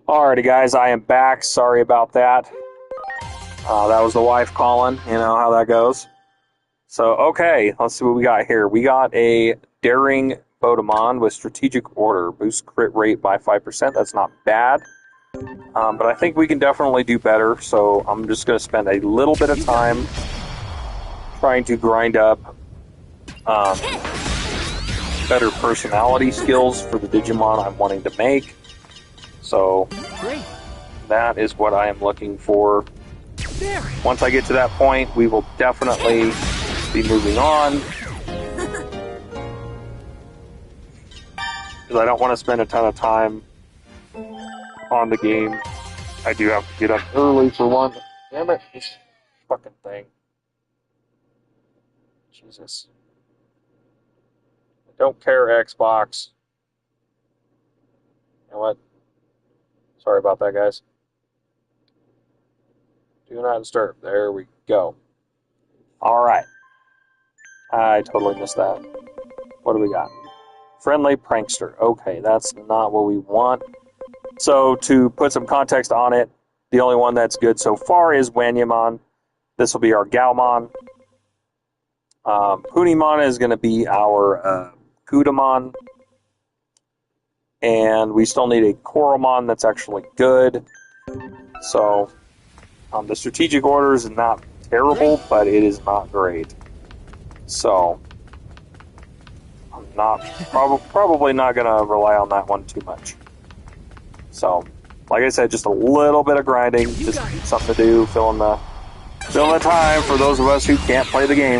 Alrighty, guys, I am back. Sorry about that. That was the wife calling. You know how that goes. So, okay, let's see what we got here. We got a Daring Bodemon with Strategic Order. Boost crit rate by 5%. That's not bad. But I think we can definitely do better. So I'm just going to spend a little bit of time trying to grind up better personality skills for the Digimon I'm wanting to make. So that is what I am looking for. Once I get to that point, we will definitely be moving on. Because I don't want to spend a ton of time on the game. I do have to get up early for one. Damn it, this fucking thing. Jesus. I don't care, Xbox. You know what? Sorry about that, guys. Do not disturb. There we go. Alright. I totally missed that. What do we got? Friendly Prankster. Okay, that's not what we want. So, to put some context on it, the only one that's good so far is Wanyamon. This will be our Gaomon. Punimon is going to be our Gudamon. And we still need a Koromon that's actually good. So, the strategic order is not terrible, but it is not great. So, I'm not probably not going to rely on that one too much. So, like I said, just a little bit of grinding, just something to do, filling the time for those of us who can't play the game.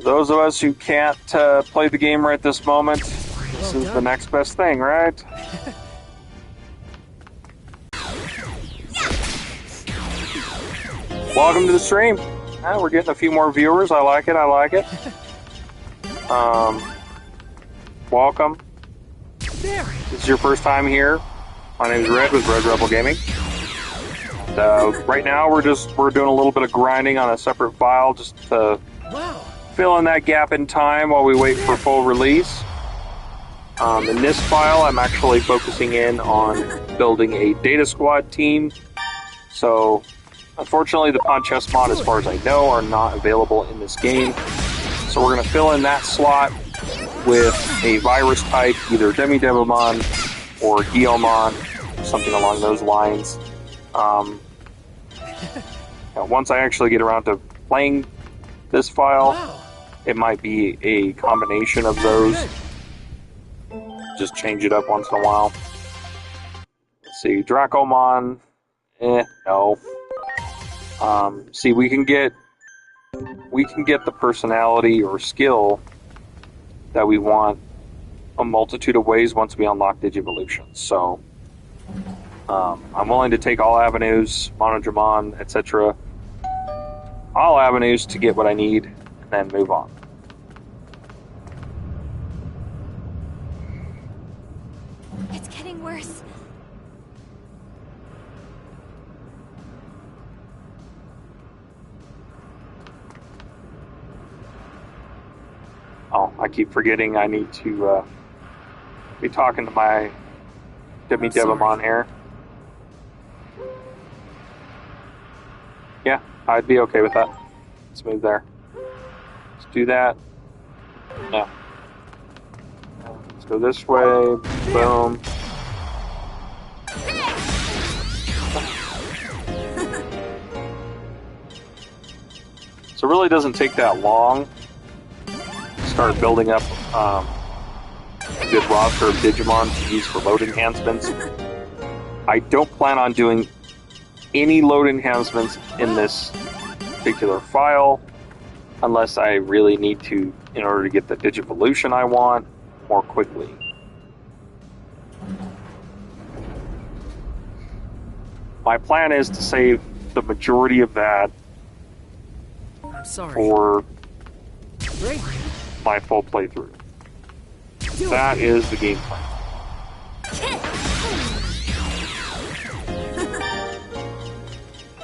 Those of us who can't play the game right this moment, this is the next best thing, right? Welcome to the stream. We're getting a few more viewers. I like it. Welcome. This is your first time here. My name is Red with Red Rebel Gaming. And, right now we're doing a little bit of grinding on a separate file just to fill in that gap in time while we wait for full release. In this file, I'm actually focusing in on building a data squad team. So, unfortunately, the Pawn Chess mod, as far as I know, are not available in this game. So we're going to fill in that slot with a virus type, either Demi-Devimon or Guillaumon, something along those lines. Once I actually get around to playing this file, it might be a combination of those. Just change it up once in a while. Let's see, Dracomon, no. See, we can get the personality or skill that we want a multitude of ways once we unlock Digivolution. So, I'm willing to take all avenues, Monodramon, etc. All avenues to get what I need, and then move on. It's getting worse. Oh, I keep forgetting I need to be talking to my Demi-Devimon here. Yeah, I'd be okay with that. Let's move there. Let's do that. No. Let's go this way. Boom. So it really doesn't take that long to start building up a good roster of Digimon to use for load enhancements. I don't plan on doing any load enhancements in this particular file unless I really need to in order to get the Digivolution I want more quickly. My plan is to save the majority of that for my full playthrough. That is the game plan.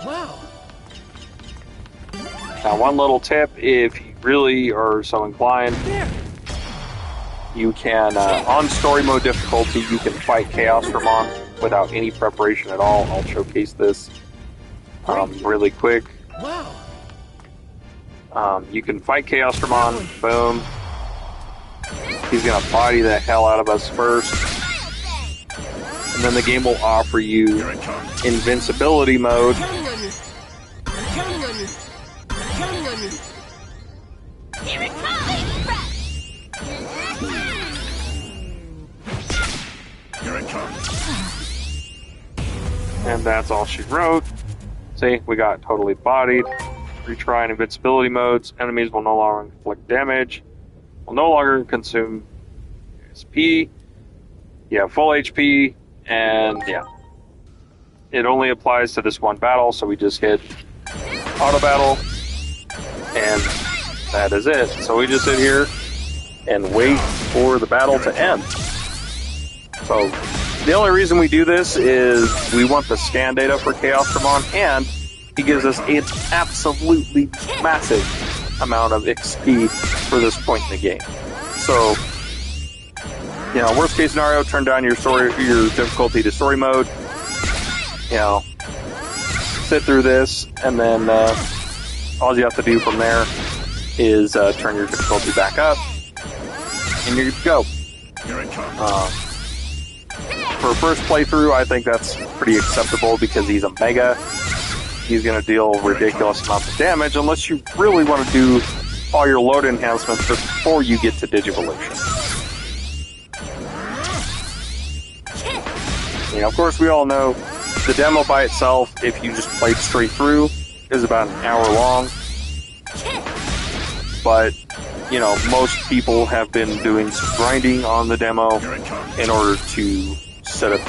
Wow. Now, one little tip, if you really are so inclined, You can, on story mode difficulty, you can fight Chaosdramon without any preparation at all. I'll showcase this really quick. Wow. You can fight Chaosdramon. Boom. He's going to body the hell out of us first. And then the game will offer you invincibility mode. Here it comes! Here it comes. And that's all she wrote. See, we got totally bodied. Retry in invincibility modes. Enemies will no longer inflict damage. Will no longer consume SP. Yeah, full HP. And yeah. It only applies to this one battle, so we just hit auto battle. And that is it. So we just sit here and wait for the battle to end. So the only reason we do this is we want the scan data for Chaosdramon, and he gives us an absolutely massive amount of XP for this point in the game. So, you know, worst case scenario, turn down your difficulty to story mode. You know, sit through this, and then all you have to do from there is turn your difficulty back up, and you're good to go. For a first playthrough, I think that's pretty acceptable because he's a Mega. He's going to deal ridiculous amounts of damage unless you really want to do all your load enhancements before you get to Digivolution. You know, of course, we all know the demo by itself, if you just played straight through, is about an hour long. But, you know, most people have been doing some grinding on the demo in order to set up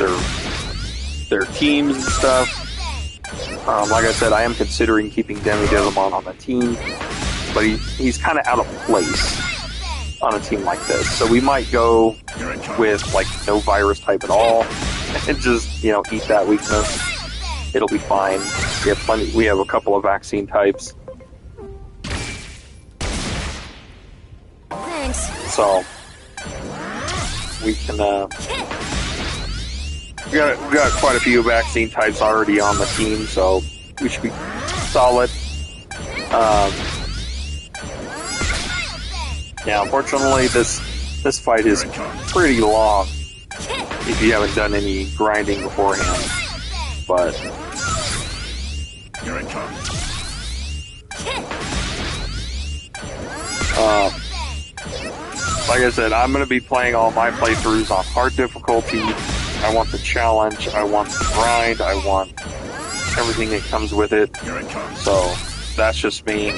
their teams and stuff. Like I said, I am considering keeping Digimon on the team, but he's kind of out of place on a team like this. So we might go with like no virus type at all and just, you know, eat that weakness. It'll be fine. We have plenty. We have a couple of vaccine types. Thanks. So we can. We got quite a few vaccine types already on the team, so we should be solid. Yeah, unfortunately, this fight is pretty long if you haven't done any grinding beforehand. But like I said, I'm going to be playing all my playthroughs on hard difficulty. I want the challenge, I want the grind, I want everything that comes with it. So, that's just me.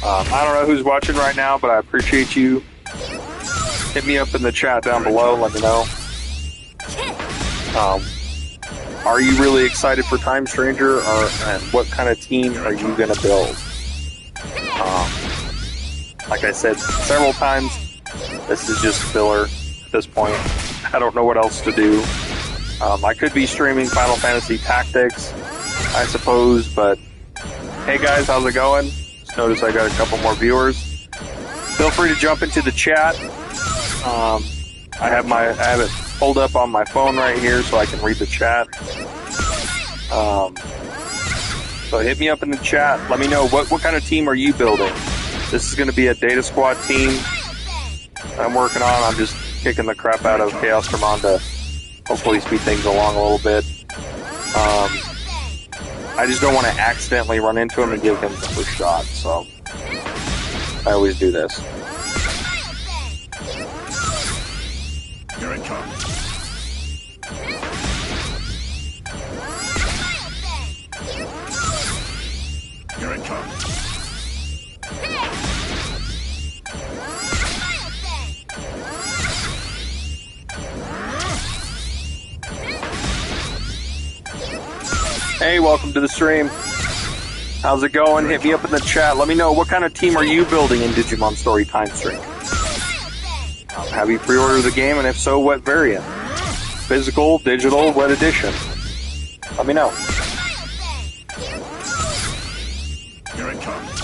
I don't know who's watching right now, but I appreciate you. Hit me up in the chat down below, let me know. Are you really excited for Time Stranger, and what kind of team are you going to build? Like I said several times, this is just filler at this point. I don't know what else to do. I could be streaming Final Fantasy Tactics, I suppose, but hey guys, how's it going? Just noticed I got a couple more viewers. Feel free to jump into the chat. I have it pulled up on my phone right here so I can read the chat. So hit me up in the chat. Let me know what kind of team are you building. This is going to be a Data Squad team I'm working on. I'm just kicking the crap out of Chaosdramon to hopefully speed things along a little bit. I just don't want to accidentally run into him and give him the first shot, so I always do this. Here it comes. Here it comes. Hey, welcome to the stream. How's it going? Hit me up in the chat. Let me know what kind of team are you building in Digimon Story Time Stream. Have you pre-ordered the game, and if so, what variant? Physical, digital, what edition? let me know. Here it comes.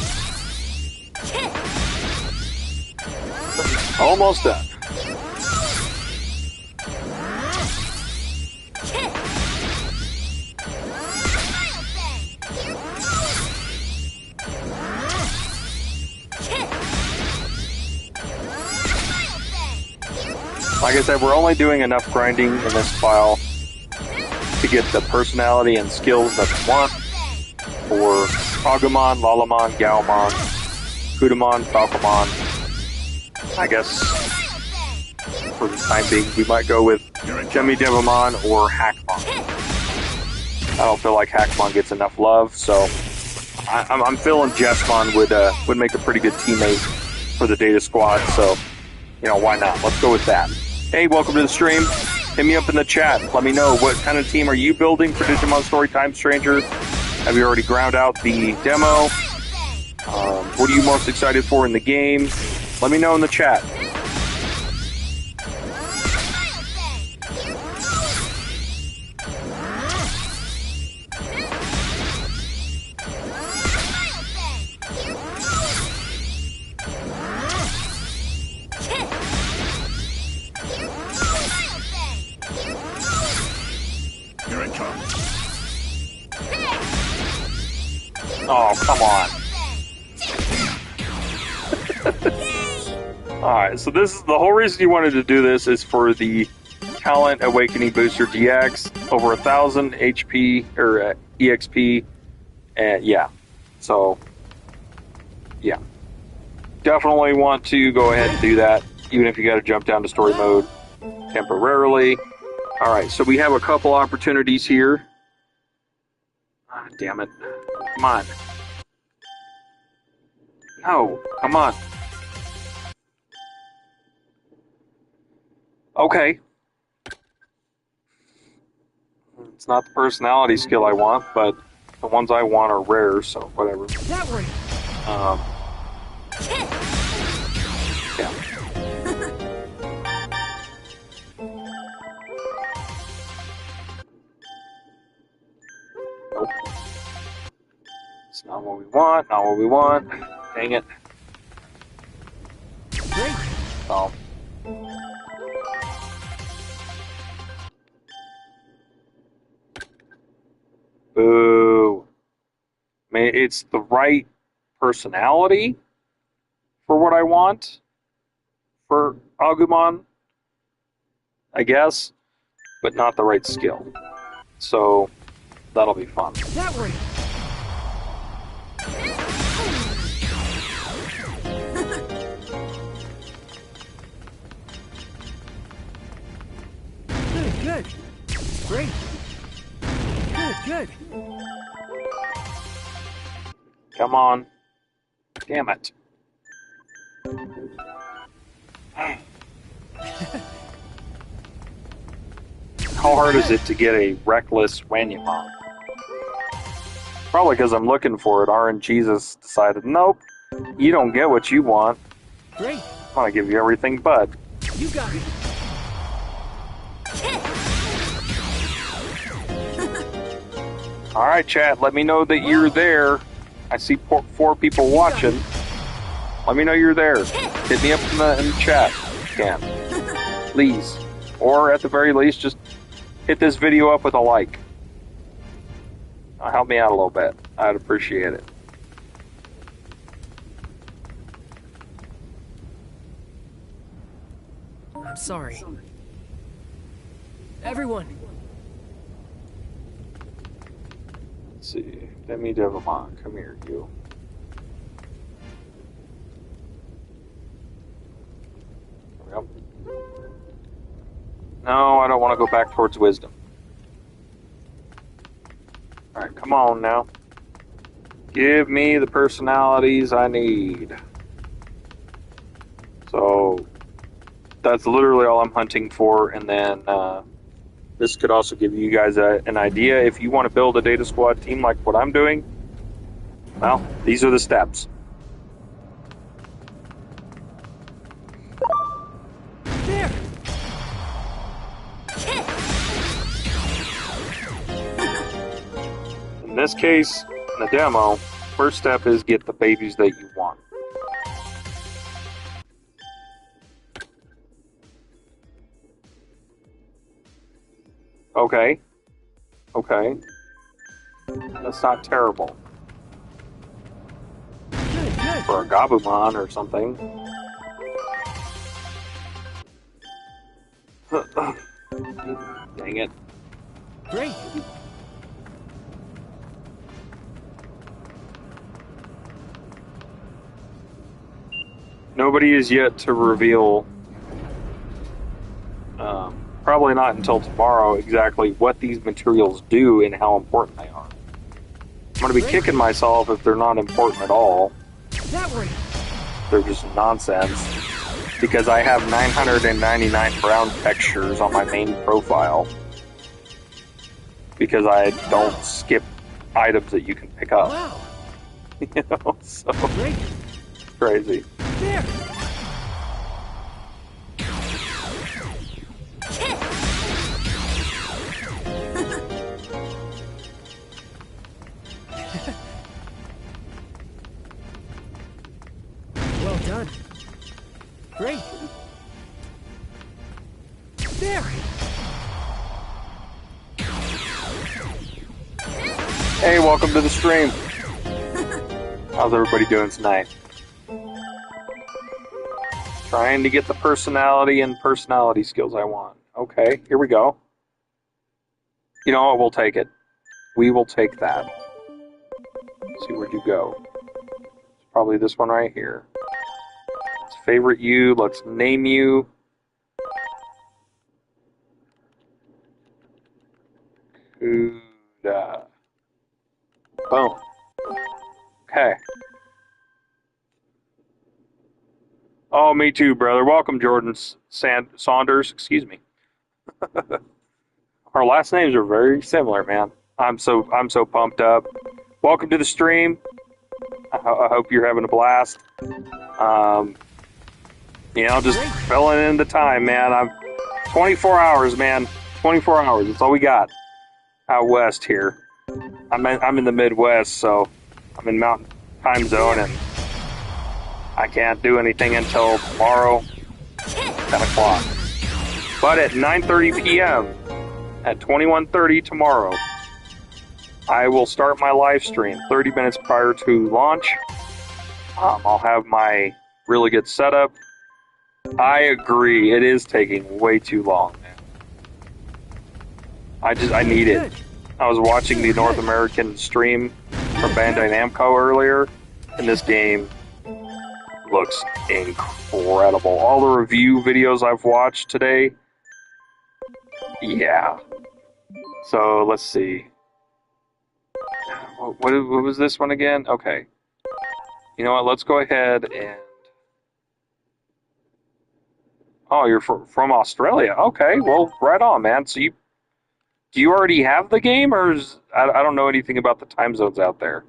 Almost done. Like I said, we're only doing enough grinding in this file to get the personality and skills that we want for Agumon, Lalamon, Gaomon, Kudamon, Falcomon. I guess for the time being, we might go with Demidevimon or Hackmon. I don't feel like Hackmon gets enough love, so I'm feeling Jessmon would make a pretty good teammate for the Data Squad, so, you know, why not? Let's go with that. Hey, welcome to the stream. Hit me up in the chat. Let me know, what kind of team are you building for Digimon Storytime Stranger? Have you already ground out the demo? What are you most excited for in the game? Let me know in the chat. Here it comes. Oh, come on. Alright, so this is the whole reason you wanted to do this is for the Talent Awakening Booster DX, over 1,000 HP or EXP, and yeah. So, yeah. Definitely want to go ahead and do that, even if you got to jump down to story mode temporarily. Alright, so we have a couple opportunities here. Ah, damn it. Come on. No, come on. Okay. It's not the personality skill I want, but the ones I want are rare, so whatever. That way. Yeah. Nope. It's not what we want, not what we want. Dang it. Great. Oh. Boo. I mean, it's the right personality for what I want for Agumon, I guess, but not the right skill. So, that'll be fun. That way. Good. Great. Good. Come on. Damn it. How hard is it to get a reckless Wanyamon? Probably because I'm looking for it. RNGesus decided, nope, you don't get what you want. Great. I'm gonna give you everything but. You got it. Alright, chat, let me know that you're there. I see 4 people watching. Let me know you're there. Hit me up in the chat if you can. Please. Or at the very least, just hit this video up with a like. Help me out a little bit. I'd appreciate it. I'm sorry. Everyone. Let's see. Demidevimon, come here, you. Yep. No, I don't want to go back towards wisdom. Alright, come on now. Give me the personalities I need. So, that's literally all I'm hunting for, and then this could also give you guys an idea. If you want to build a Data Squad team like what I'm doing, well, these are the steps. There. In this case, in the demo, first step is get the babies that you want. Okay. Okay. That's not terrible. For a Gabumon or something. Dang it. Great. Nobody is yet to reveal, probably not until tomorrow, exactly what these materials do and how important they are. I'm going to be kicking myself if they're not important at all. That way. They're just nonsense. Because I have 999 brown textures on my main profile. Because I don't skip items that you can pick up. Wow. You know, so Great. crazy. There. Well done. Great. There. Hey, welcome to the stream. How's everybody doing tonight? Trying to get the personality and personality skills I want. Okay, here we go. You know what? We'll take it. We will take that. Let's see, where'd you go? It's probably this one right here. Let's favorite you. Let's name you. Kuda. Boom. Okay. Oh, me too, brother. Welcome, Jordan Saunders. Excuse me. Our last names are very similar, man. I'm so pumped up. Welcome to the stream. I hope you're having a blast. Just filling in the time, man. I'm 24 hours, man. 24 hours. That's all we got out west here. I'm in the Midwest, so I'm in Mountain Time Zone, and I can't do anything until tomorrow, 10 o'clock. But at 9:30 p.m., at 21:30 tomorrow, I will start my live stream 30 minutes prior to launch. I'll have my really good setup. I agree, it is taking way too long, man. I need it. I was watching the North American stream from Bandai Namco earlier, and this game looks incredible. All the review videos I've watched today, yeah. So let's see. What was this one again? Okay. You know what? Let's go ahead and. Oh, you're from Australia. Okay, well, right on, man. So do you already have the game, or I don't know anything about the time zones out there.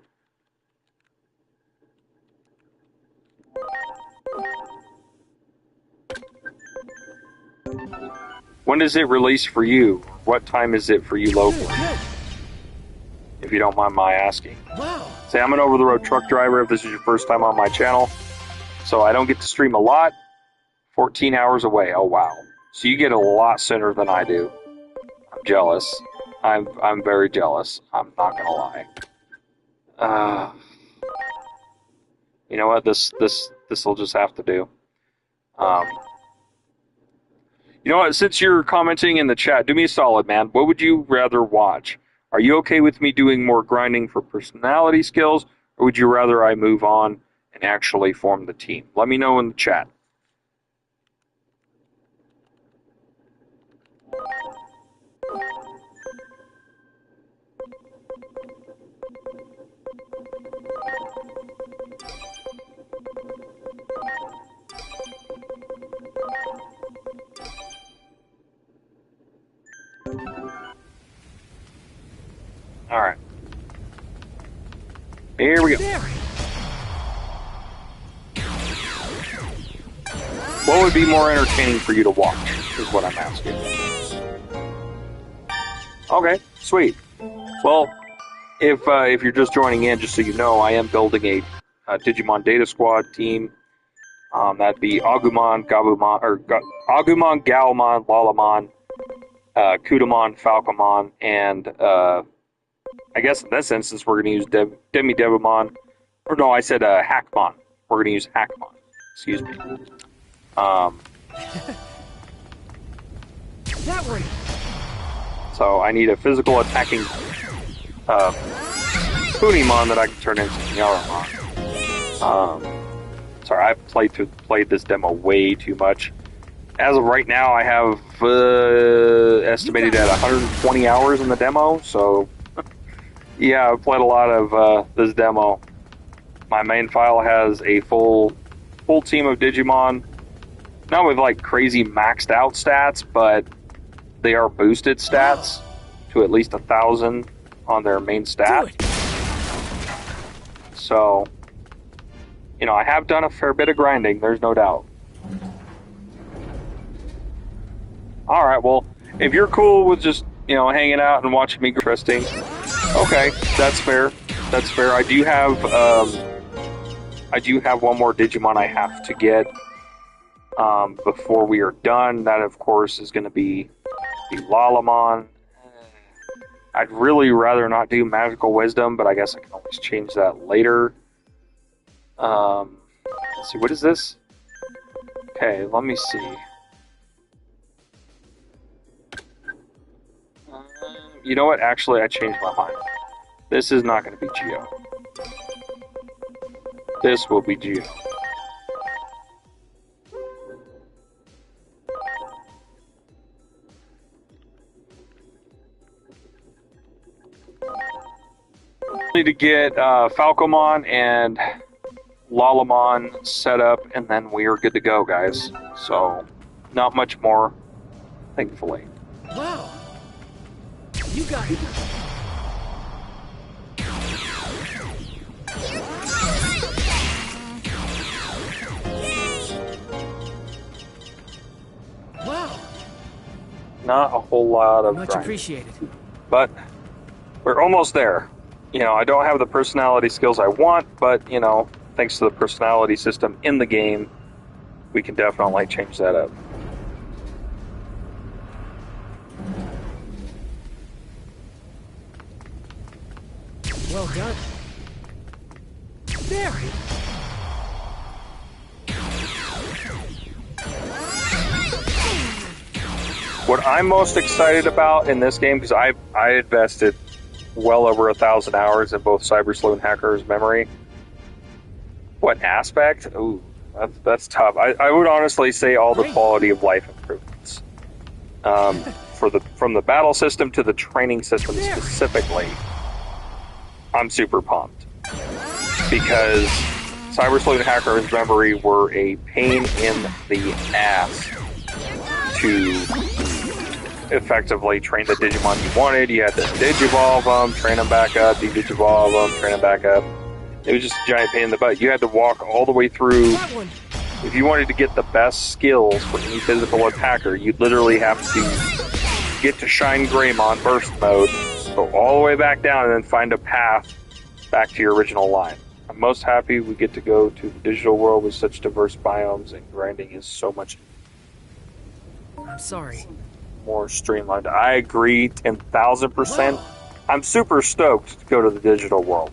When does it release for you? What time is it for you locally? If you don't mind my asking. Wow. Say, I'm an over-the-road truck driver if this is your first time on my channel. So I don't get to stream a lot. 14 hours away. Oh, wow. So you get a lot sooner than I do. I'm jealous. I'm very jealous. I'm not going to lie. You know what? This will just have to do. You know what? Since you're commenting in the chat, do me a solid, man. What would you rather watch? Are you okay with me doing more grinding for personality skills, or would you rather I move on and actually form the team? Let me know in the chat. All right. Here we go. What would be more entertaining for you to watch, is what I'm asking. Okay, sweet. Well, if you're just joining in, just so you know, I am building a Digimon Data Squad team. That'd be Agumon, Gabumon, or Agumon, Gaomon, Lalamon, Kudamon, Falcomon, and I guess in this instance we're going to use Demi-Devimon. Or no, I said Hackmon. We're going to use Hackmon. Excuse me. That way. So I need a physical attacking Kunimon that I can turn into Nyaramon. Sorry, I've played this demo way too much. As of right now, I have estimated at 120 hours in the demo, so yeah, I've played a lot of this demo. My main file has a full team of Digimon, not with like crazy maxed out stats, but they are boosted stats to at least 1,000 on their main stat. So, you know, I have done a fair bit of grinding, there's no doubt. Alright, well, if you're cool with just, you know, hanging out and watching me interesting, okay, that's fair. That's fair. I do have one more Digimon I have to get before we are done. That, of course, is going to be the Lalamon. I'd really rather not do Magical Wisdom, but I guess I can always change that later. Let's see, what is this? Okay, let me see. You know what? Actually, I changed my mind. This is not going to be Geo. This will be Geo. Need to get Falcomon and Lalamon set up, and then we are good to go, guys. So, not much more, thankfully. Wow. You got it. Wow. Not a whole lot of Much grinding. appreciated. But we're almost there. You know, I don't have the personality skills I want, but, you know, thanks to the personality system in the game, we can definitely change that up. Well done. There. What I'm most excited about in this game, because I invested well over 1,000 hours in both Cyber Sleuth and Hacker's Memory. What aspect? Ooh, that's tough. I would honestly say all the quality of life improvements. From the battle system to the training system specifically, I'm super pumped. Because Cyber Sleuth and Hacker's Memory were a pain in the ass to effectively train the Digimon you wanted. You had to Digivolve them, train them back up, de-Digivolve them, train them back up. It was just a giant pain in the butt. You had to walk all the way through. If you wanted to get the best skills for any physical attacker, you'd literally have to get to Shine Greymon burst mode, go all the way back down, and then find a path back to your original line. I'm most happy we get to go to the digital world with such diverse biomes, and grinding is so much I'm sorry. more streamlined. I agree 10,000%. I'm super stoked to go to the digital world.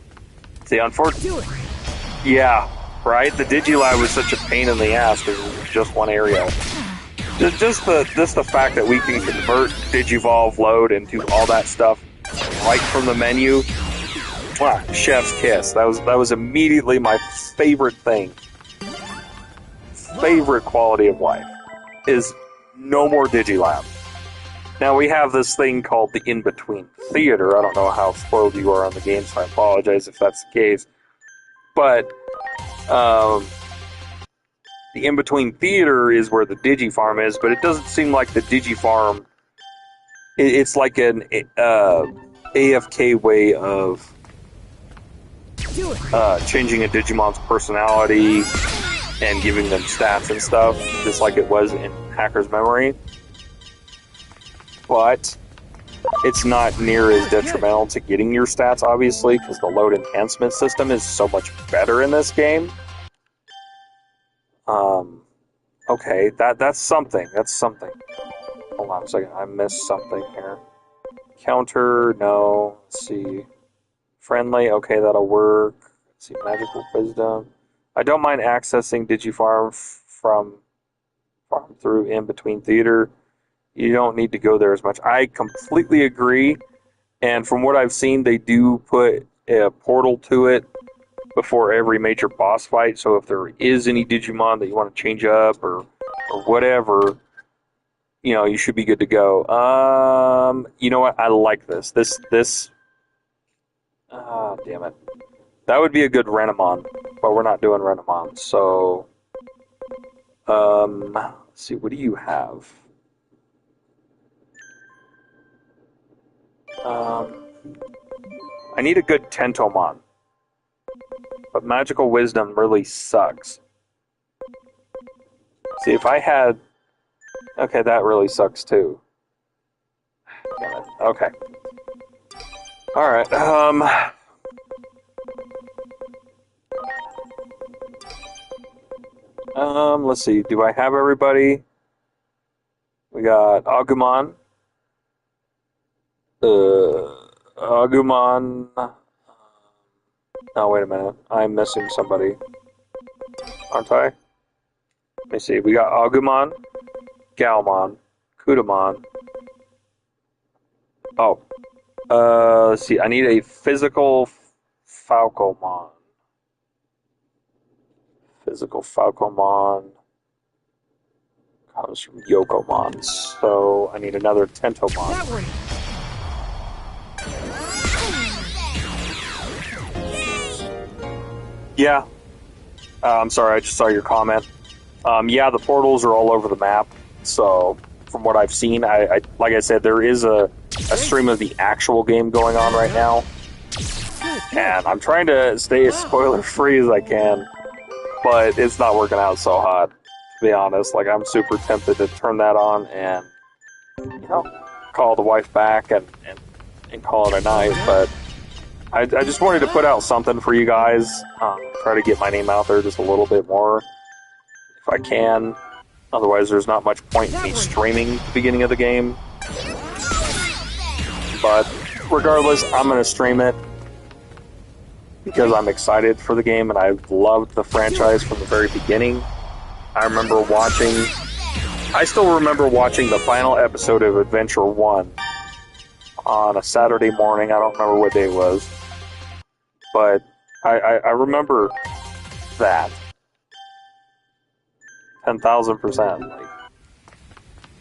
See, unfortunately, yeah, right? The Digilab was such a pain in the ass because it was just one area. Just the fact that we can convert Digivolve load and do all that stuff right from the menu. Mwah, chef's kiss. That was immediately my favorite thing. Favorite quality of life is no more Digilab. Now we have this thing called the In-Between Theater. I don't know how spoiled you are on the game, so I apologize if that's the case. But the In-Between Theater is where the Digifarm is, but it doesn't seem like the Digifarm. It's like an AFK way of changing a Digimon's personality and giving them stats and stuff, just like it was in Hacker's Memory. But it's not near as detrimental to getting your stats, obviously, because the load enhancement system is so much better in this game. Okay, that's something. That's something. Hold on a second. I missed something here. Counter, no. Let's see. Friendly, okay, that'll work. Let's see, magical wisdom. I don't mind accessing Digifarm from farm through in between theater. You don't need to go there as much. I completely agree. And from what I've seen, they do put a portal to it before every major boss fight. So if there is any Digimon that you want to change up or whatever, you should be good to go. You know what? I like this. Ah, damn it. That would be a good Renamon, but we're not doing Renamon. So, let's see. What do you have? I need a good Tentomon. But Magical Wisdom really sucks. See, if I had... Okay, that really sucks too. Damn it. Okay. Alright, let's see. Do I have everybody? We got Agumon. Agumon. Oh, wait a minute. I'm missing somebody. Aren't I? Let me see. We got Agumon, Galmon, Kudamon. Oh. Let's see. I need a physical Falcomon. Physical Falcomon comes from Yokomon. So I need another Tentomon. Yeah. I'm sorry, I just saw your comment. Yeah, the portals are all over the map. So, from what I've seen, I like I said, there is a stream of the actual game going on right now. And I'm trying to stay as spoiler-free as I can. But it's not working out so hot, to be honest. Like, I'm super tempted to turn that on and, call the wife back and call it a night. But I just wanted to put out something for you guys. Try to get my name out there just a little bit more, if I can. Otherwise, there's not much point in me streaming the beginning of the game. But regardless, I'm going to stream it because I'm excited for the game and I've loved the franchise from the very beginning. I still remember watching the final episode of Adventure 1 on a Saturday morning. I don't remember what day it was. But I remember that. 10,000%. Like,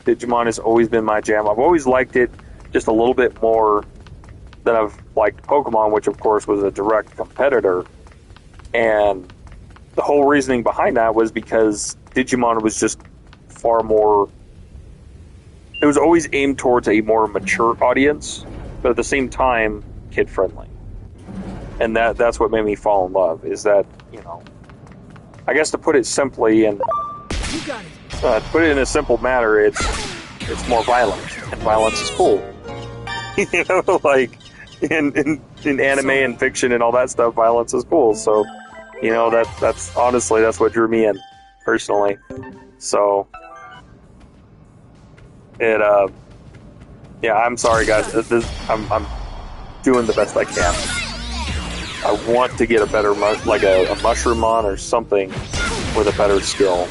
Digimon has always been my jam. I've always liked it just a little bit more than I've liked Pokemon, which of course was a direct competitor. And the whole reasoning behind that was because Digimon was just far more... It was always aimed towards a more mature audience, but at the same time, kid-friendly. And that's what made me fall in love, is that, I guess to put it simply, and to put it in a simple manner, it's more violent, and violence is cool. Like, in anime and fiction and all that stuff, violence is cool. So, that's honestly, that's what drew me in, personally. So, yeah, I'm sorry, guys. I'm doing the best I can. I want to get a better, like a Mushroomon or something with a better skill.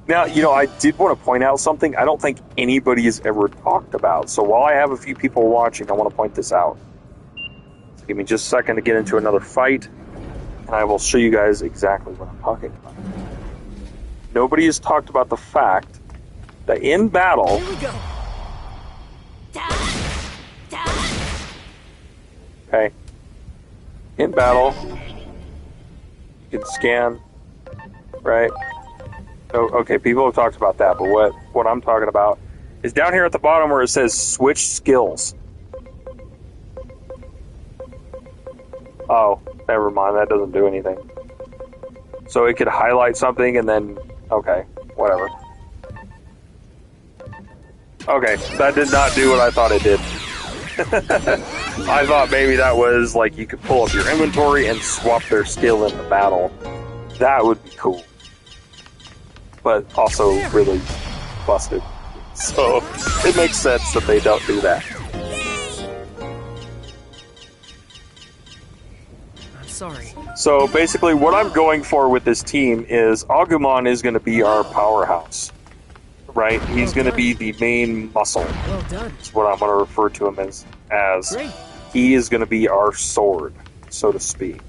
Now, I did want to point out something I don't think anybody has ever talked about. So while I have a few people watching, I want to point this out. So give me just a second to get into another fight, and I will show you guys exactly what I'm talking about. Nobody has talked about the fact that in battle... Here we go. Okay. In battle, you can scan, right? Oh, okay, people have talked about that, but what I'm talking about is down here at the bottom where it says switch skills. Oh, never mind. That doesn't do anything. So it could highlight something and then... Okay, whatever. Okay, that did not do what I thought it did. I thought maybe that was like you could pull up your inventory and swap their skill in the battle. That would be cool. But also really busted. So it makes sense that they don't do that. I'm sorry. So basically what I'm going for with this team is Agumon is going to be our powerhouse. Right? He's going to be the main muscle. Well done. That's what I'm going to refer to him as. Great. He is going to be our sword, so to speak.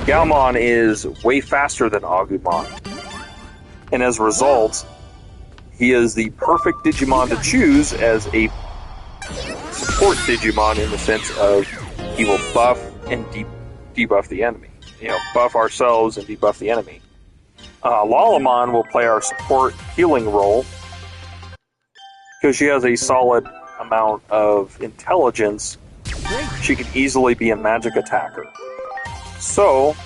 Galmon is way faster than Agumon. And as a result, he is the perfect Digimon to choose as a support Digimon in the sense of he will buff and debuff the enemy. You know, buff ourselves and debuff the enemy. Lalamon will play our support healing role because she has a solid amount of intelligence. She can easily be a magic attacker. So,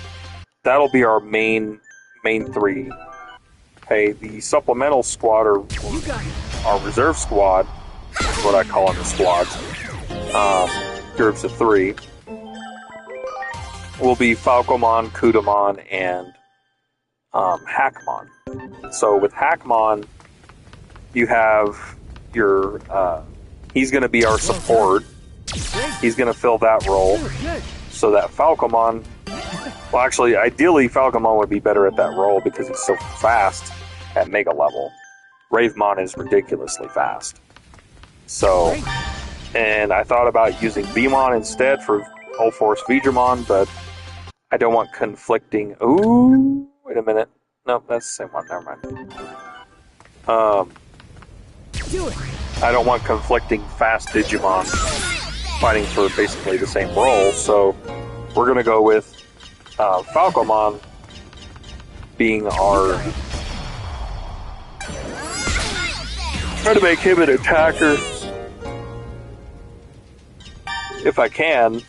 that'll be our main three. Okay, the supplemental squad, or our reserve squad, is what I call them, the squads, groups of three, will be Falcomon, Kudamon, and Hackmon. So with Hackmon, you have your... he's going to be our support. He's going to fill that role. So that Falcomon... Well, actually, ideally, Falcomon would be better at that role because he's so fast at Mega level. Ravemon is ridiculously fast. So... And I thought about using Beamon instead for Whole Force Veedramon, but I don't want conflicting... Ooh! Wait a minute. Nope, that's the same one. Never mind. I don't want conflicting fast Digimon fighting for basically the same role, so we're going to go with Falcomon being our... Try to make him an attacker if I can.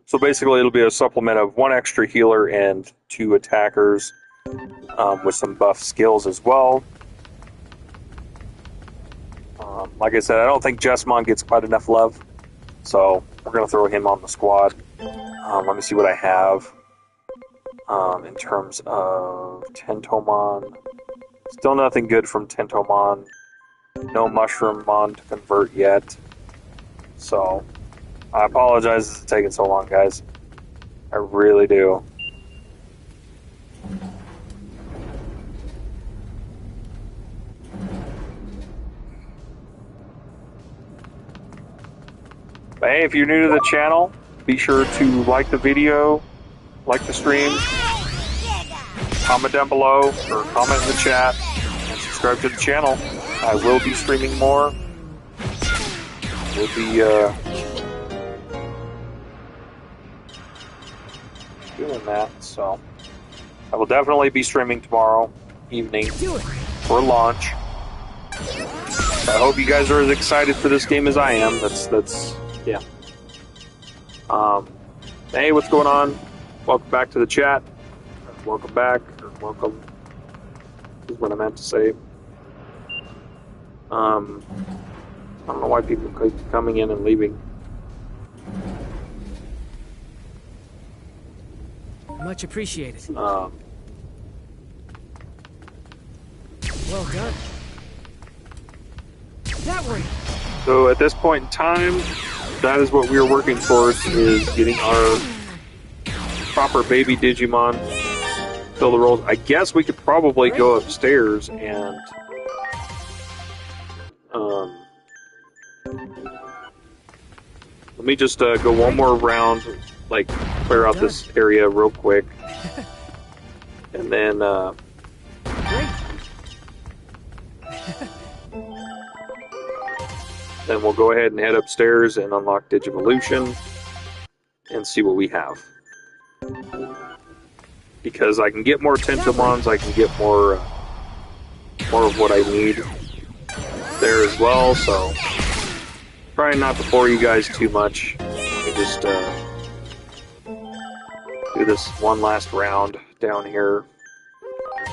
So basically it'll be a supplement of 1 extra healer and 2 attackers with some buff skills as well. Like I said, I don't think Jessmon gets quite enough love, so we're going to throw him on the squad. Let me see what I have in terms of Tentomon. Still nothing good from Tentomon. No Mushroomon to convert yet. So, I apologize it's taking so long, guys. I really do. But hey, if you're new to the channel, be sure to like the video, like the stream, comment down below, or comment in the chat, and subscribe to the channel. I will be streaming more. We'll be doing that, so I will definitely be streaming tomorrow evening for launch. I hope you guys are as excited for this game as I am. That's yeah. Hey, what's going on? Welcome back to the chat. Welcome back, or welcome is what I meant to say. I don't know why people keep coming in and leaving. Much appreciated. Well done. That one. So at this point in time, that is what we are working towards, is getting our proper baby Digimon, fill the roles. I guess we could probably go upstairs and let me just go one more round, like clear out this area real quick, and then then we'll go ahead and head upstairs and unlock Digivolution and see what we have. Because I can get more Tentomons, I can get more of what I need there as well, so Trying not to bore you guys too much. Let me just do this one last round down here.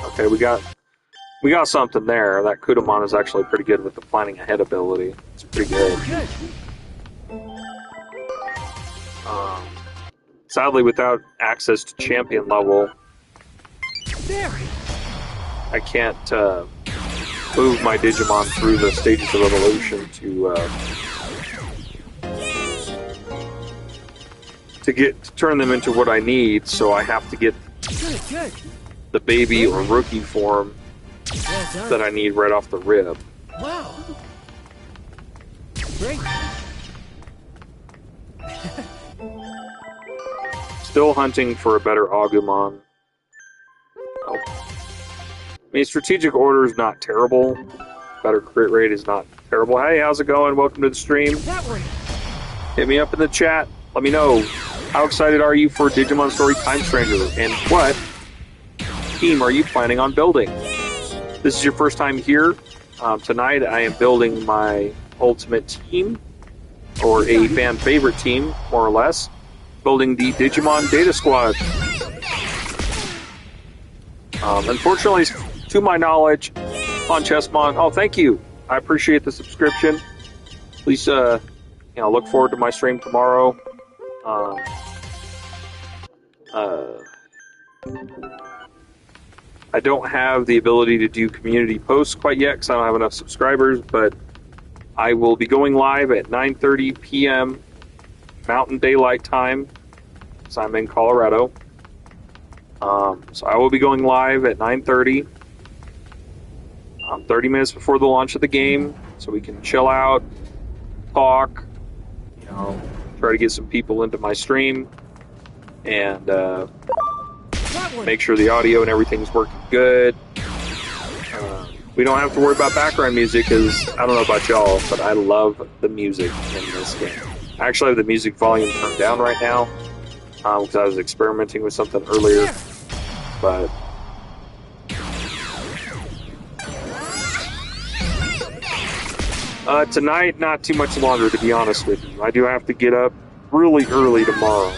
Okay, we got something there. That Kudamon is actually pretty good with the planning ahead ability. It's pretty good. Sadly, without access to champion level, I can't move my Digimon through the stages of evolution to turn them into what I need. So I have to get the baby or rookie form that I need right off the rib. Wow. Great. Still hunting for a better Agumon. Oh. I mean, strategic order is not terrible. Better crit rate is not terrible. Hey, how's it going? Welcome to the stream. That one. Hit me up in the chat. Let me know. How excited are you for Digimon Story Time Stranger? And what team are you planning on building? This is your first time here. Tonight I am building my ultimate team, or a fan favorite team, more or less. Building the Digimon Data Squad. Unfortunately, to my knowledge, on Chessmon. Oh, thank you. I appreciate the subscription. Please, look forward to my stream tomorrow. I don't have the ability to do community posts quite yet because I don't have enough subscribers, but I will be going live at 9:30 p.m. Mountain Daylight Time, so I'm in Colorado. So I will be going live at 9:30, 30 minutes before the launch of the game, so we can chill out, talk, try to get some people into my stream, and make sure the audio and everything's working good. We don't have to worry about background music because I don't know about y'all, but I love the music in this game. I actually have the music volume turned down right now because I was experimenting with something earlier. But tonight, not too much longer, to be honest with you. I do have to get up really early tomorrow.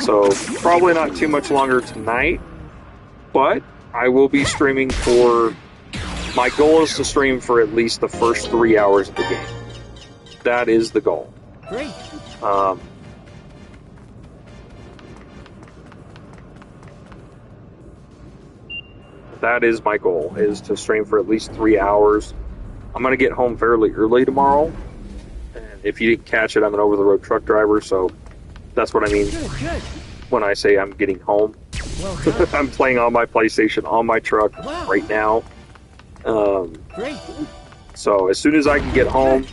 So probably not too much longer tonight, but I will be streaming for... My goal is to stream for at least the first 3 hours of the game. That is the goal. Great. That is my goal, is to stream for at least 3 hours. I'm going to get home fairly early tomorrow. And if you didn't catch it, I'm an over-the-road truck driver, so that's what I mean when I say I'm getting home. I'm playing on my PlayStation on my truck right now. Great. So as soon as I can get home,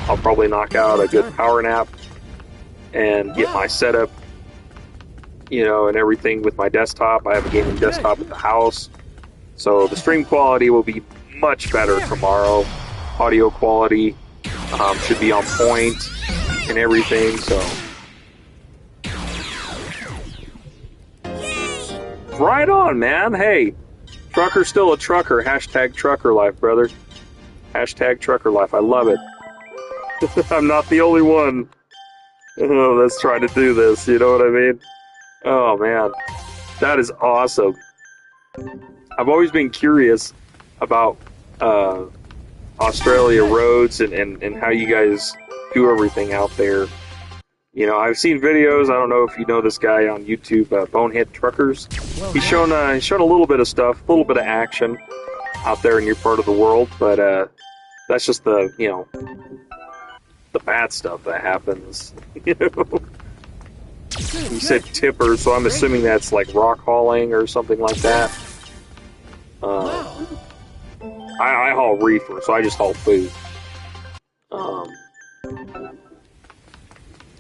I'll probably knock out a good power nap and get my setup, and everything with my desktop. I have a gaming desktop at the house. So the stream quality will be much better tomorrow. Audio quality should be on point and everything, so... Right on, man. Hey, trucker's still a trucker. Hashtag trucker life, brother. Hashtag trucker life. I love it. I'm not the only one that's trying to do this, you know what I mean? Oh, man. That is awesome. I've always been curious about Australia roads and how you guys do everything out there. I've seen videos. I don't know if you know this guy on YouTube, Bonehead Truckers. He's shown a little bit of stuff, a little bit of action out there in your part of the world, but that's just the bad stuff that happens. He said tipper, so I'm assuming that's like rock hauling or something like that. I haul reefer, so I just haul food.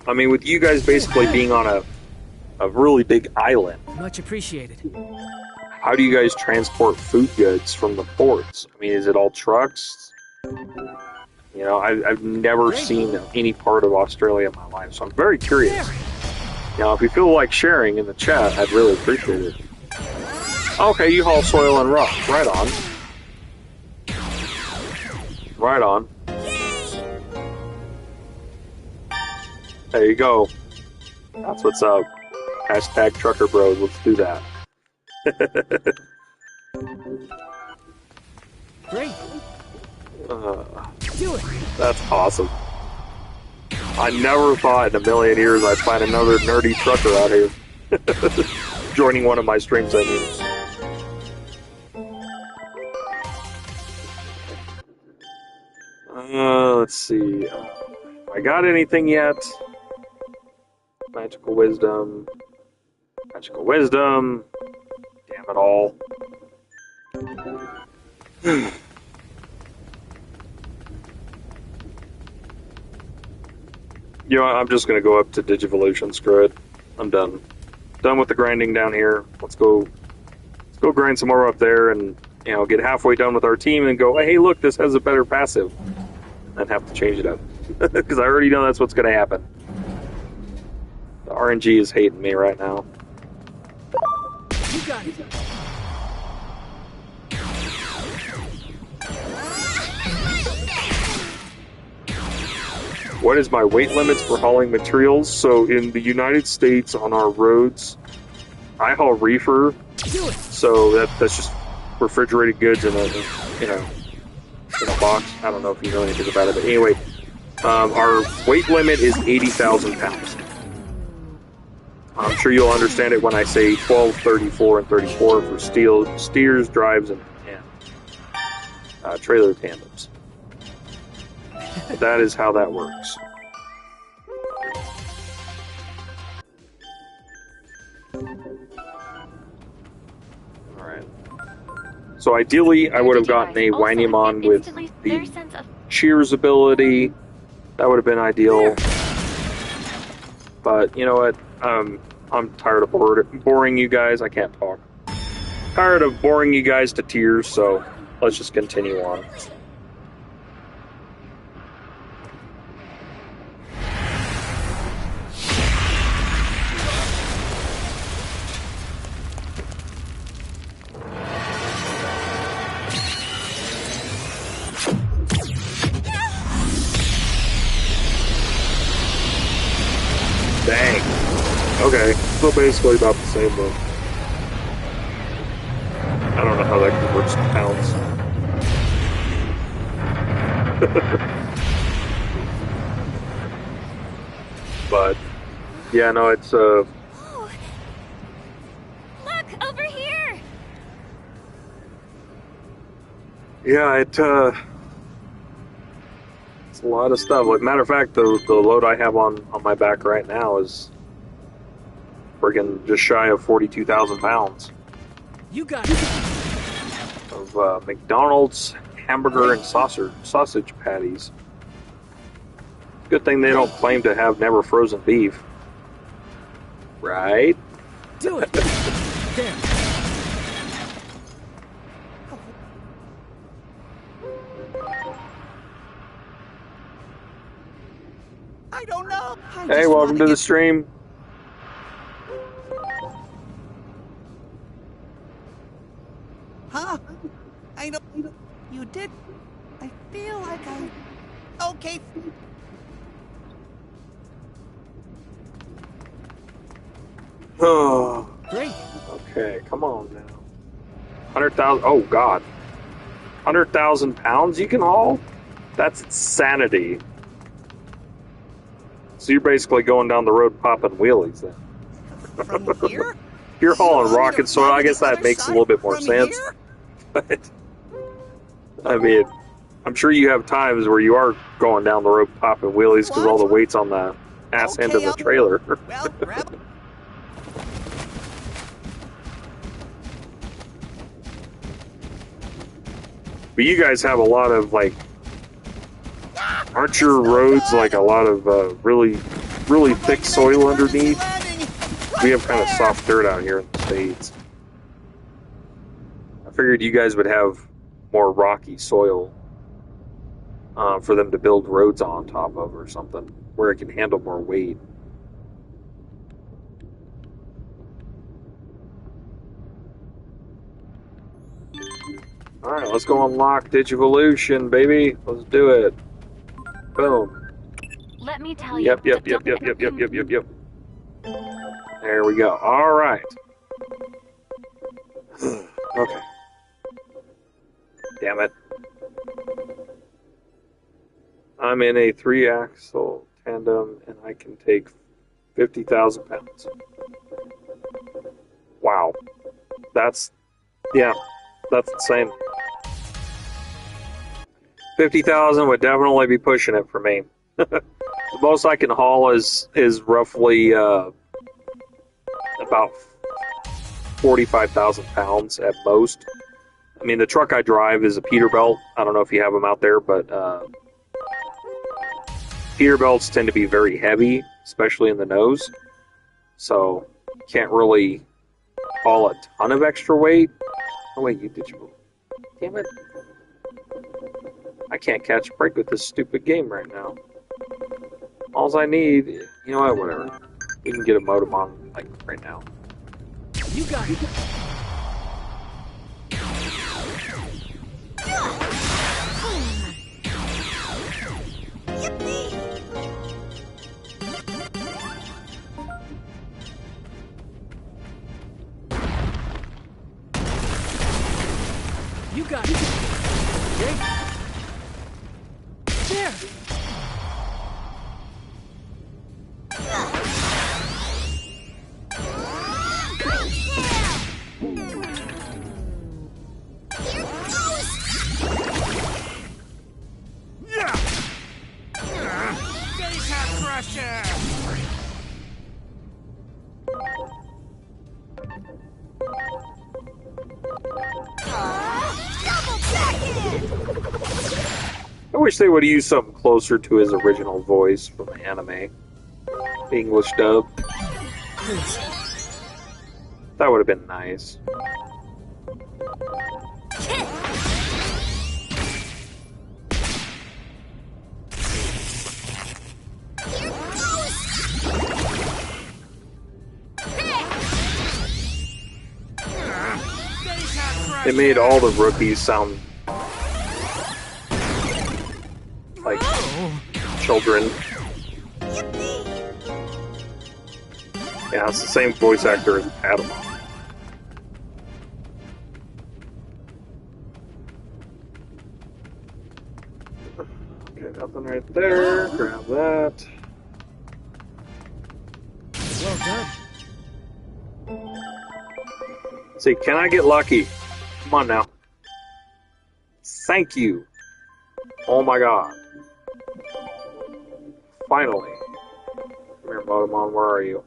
I mean, with you guys basically being on a really big island, Much appreciated. how do you guys transport food goods from the ports? I mean, is it all trucks? I've never seen any part of Australia in my life, so I'm very curious. If you feel like sharing in the chat, I'd really appreciate it. Okay, you haul soil and rock. Right on. Right on. There you go. That's what's up. Hashtag Trucker Bros. Let's do that. Great. Do it. That's awesome. I never thought in a million years I'd find another nerdy trucker out here. Joining one of my streams, I mean. Let's see. I got anything yet? Magical wisdom. Magical wisdom. Damn it all. You know, I'm just gonna go up to Digivolution. Screw it. I'm done. Done with the grinding down here. Let's go grind some more up there, and get halfway done with our team, and go, hey, look, this has a better passive, and have to change it up because I already know that's what's gonna happen. The RNG is hating me right now. You got it. What is my weight limits for hauling materials? So in the United States on our roads, I haul reefer, so that's just refrigerated goods in a box. I don't know if you know anything about it, but anyway, our weight limit is 80,000 pounds. I'm sure you'll understand it when I say 12, 34, and 34 for steers, drives, and trailer tandems. That is how that works. Alright. So ideally, I would have gotten a Wynamon with the Cheers ability. That would have been ideal. But, you know what? I'm tired of boring you guys. I can't talk. Tired of boring you guys to tears, so let's just continue on. Dang. Okay, so basically about the same then. I don't know how that converts to pounds. But, yeah, no, it's, Oh. Look, over here! yeah, it's a lot of stuff. Like, matter of fact, the load I have on my back right now is friggin' just shy of 42,000 pounds. You got it. Of McDonald's hamburger and sausage patties. Good thing they don't claim to have never frozen beef. Right? Do it. There. I don't know. Hey, welcome to the stream. Huh? I don't. You did. I feel like I. Okay. Oh. Great. Okay, come on now. 100,000. Oh, God. 100,000 pounds you can haul? That's insanity. So you're basically going down the road popping wheelies then. From here? If you're hauling rocket soil, I guess that makes a little bit more sense. But, I mean, I'm sure you have times where you are going down the road popping wheelies because all the weight's on the ass end of the trailer. Well, grab. But you guys have a lot of, like, aren't your roads like a lot of really, really thick soil underneath? We have kind of soft dirt out here in the States. I figured you guys would have more rocky soil for them to build roads on top of or something, where it can handle more weight. Alright, let's go unlock Digivolution, baby. Let's do it. Boom. Let me tell you. Yep. There we go. All right. Okay. Damn it. I'm in a 3-axle tandem, and I can take 50,000 pounds. Wow. That's insane. 50,000 would definitely be pushing it for me. The most I can haul is roughly about 45,000 pounds at most. I mean, the truck I drive is a Peterbilt. I don't know if you have them out there, but Peterbilts tend to be very heavy, especially in the nose. So, can't really haul a ton of extra weight. Oh, wait, you did you? Damn it. I can't catch a break with this stupid game right now. Alls I need, you know what, whatever. We can get a modem on, like, right now. You got it. You got it. Okay. There. I wish they would have used something closer to his original voice from the anime. The English dub. That would have been nice. They made all the rookies sound like children. Yeah, it's the same voice actor as Patamon. Okay, nothing right there. Grab that. Well done. Let's see, can I get lucky? Come on now. Thank you. Oh my god. Finally. Come here, Motomon, where are you?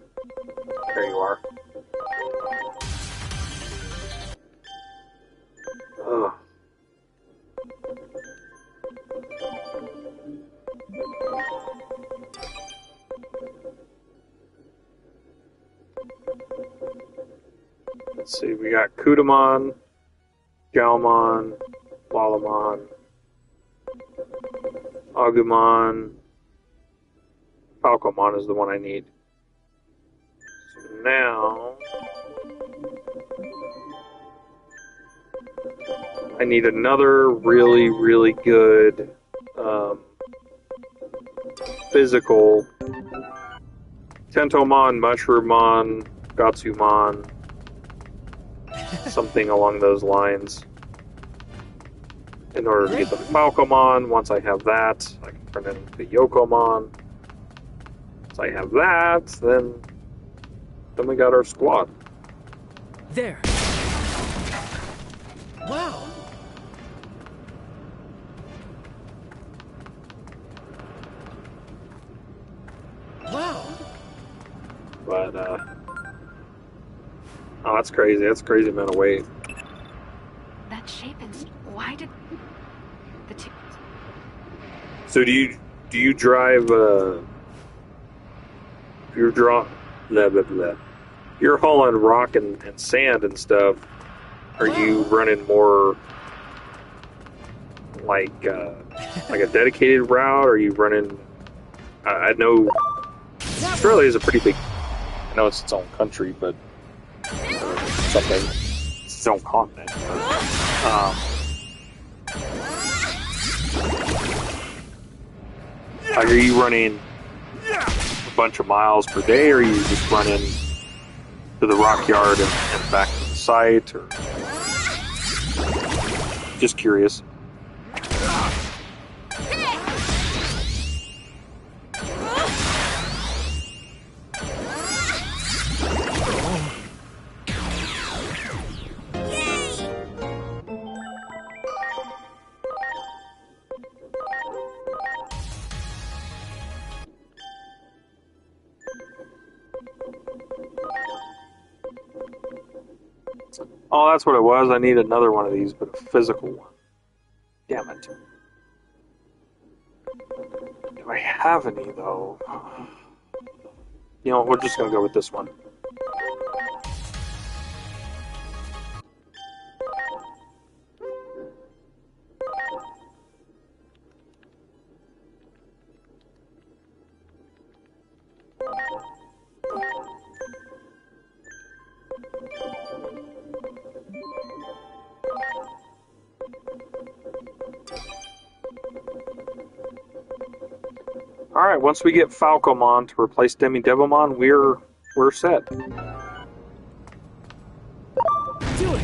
There you are. Ugh. Let's see, we got Kudamon, Galmon, Lalamon, Agumon, Falcomon is the one I need. So now I need another really, really good physical Tentomon, Mushroomon, Gatsumon, something along those lines. In order to get the Falcomon, once I have that, I can turn it into Yokomon. Once I have that, then we got our squad. There. Wow. Wow. But oh, that's crazy. That's a crazy amount of weight. That shape is... Why did the two... So do you drive you're blah blah blah. You're hauling rock and sand and stuff. Are you running more like a dedicated route? Are you running I know Australia is a pretty big, I know it's its own country, but something, it's its own continent. Are you running a bunch of miles per day, or you just run in to the rock yard and back to the site, or just curious. Oh, that's what it was. I need another one of these, but a physical one. Damn it. Do I have any, though? You know, we're just going to go with this one. Alright, once we get Falcomon to replace Devimon, we're set. Do it!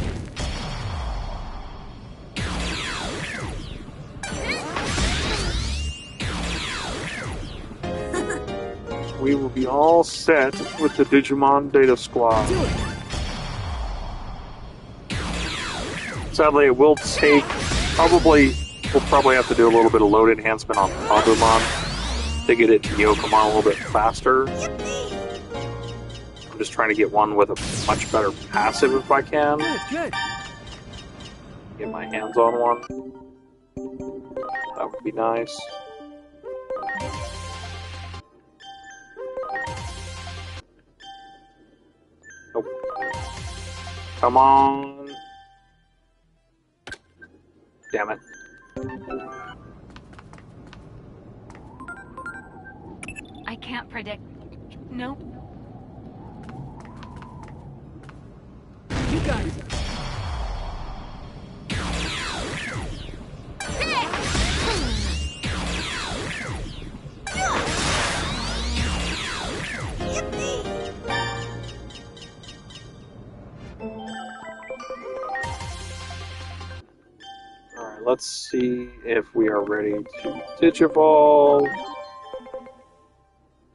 We will be all set with the Digimon Data Squad. Do it! Sadly, it will take we'll probably have to do a little bit of load enhancement on Agumon to get it to Yokomon a little bit faster. I'm just trying to get one with a much better passive if I can. Good. Get my hands on one. That would be nice. Nope. Come on. Damn it. I can't predict. Nope. You got it. Alright, let's see if we are ready to Digivolve.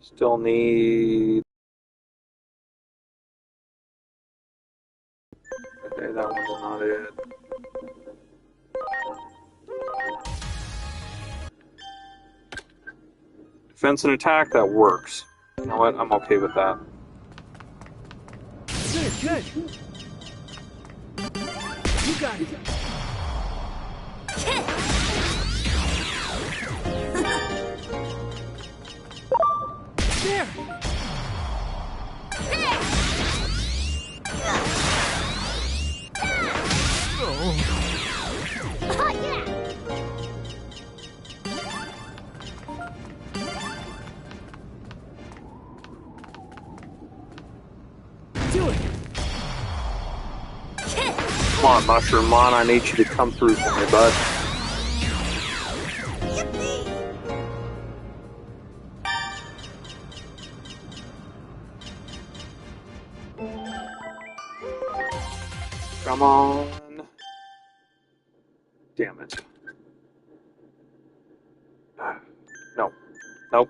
Still need... Okay, that one's not it. Defense and attack, that works. You know what? I'm okay with that. Good. You got it. There! Do it! Come on, Mushroomon, I need you to come through for me, bud. Come on. Damn it. No. Nope.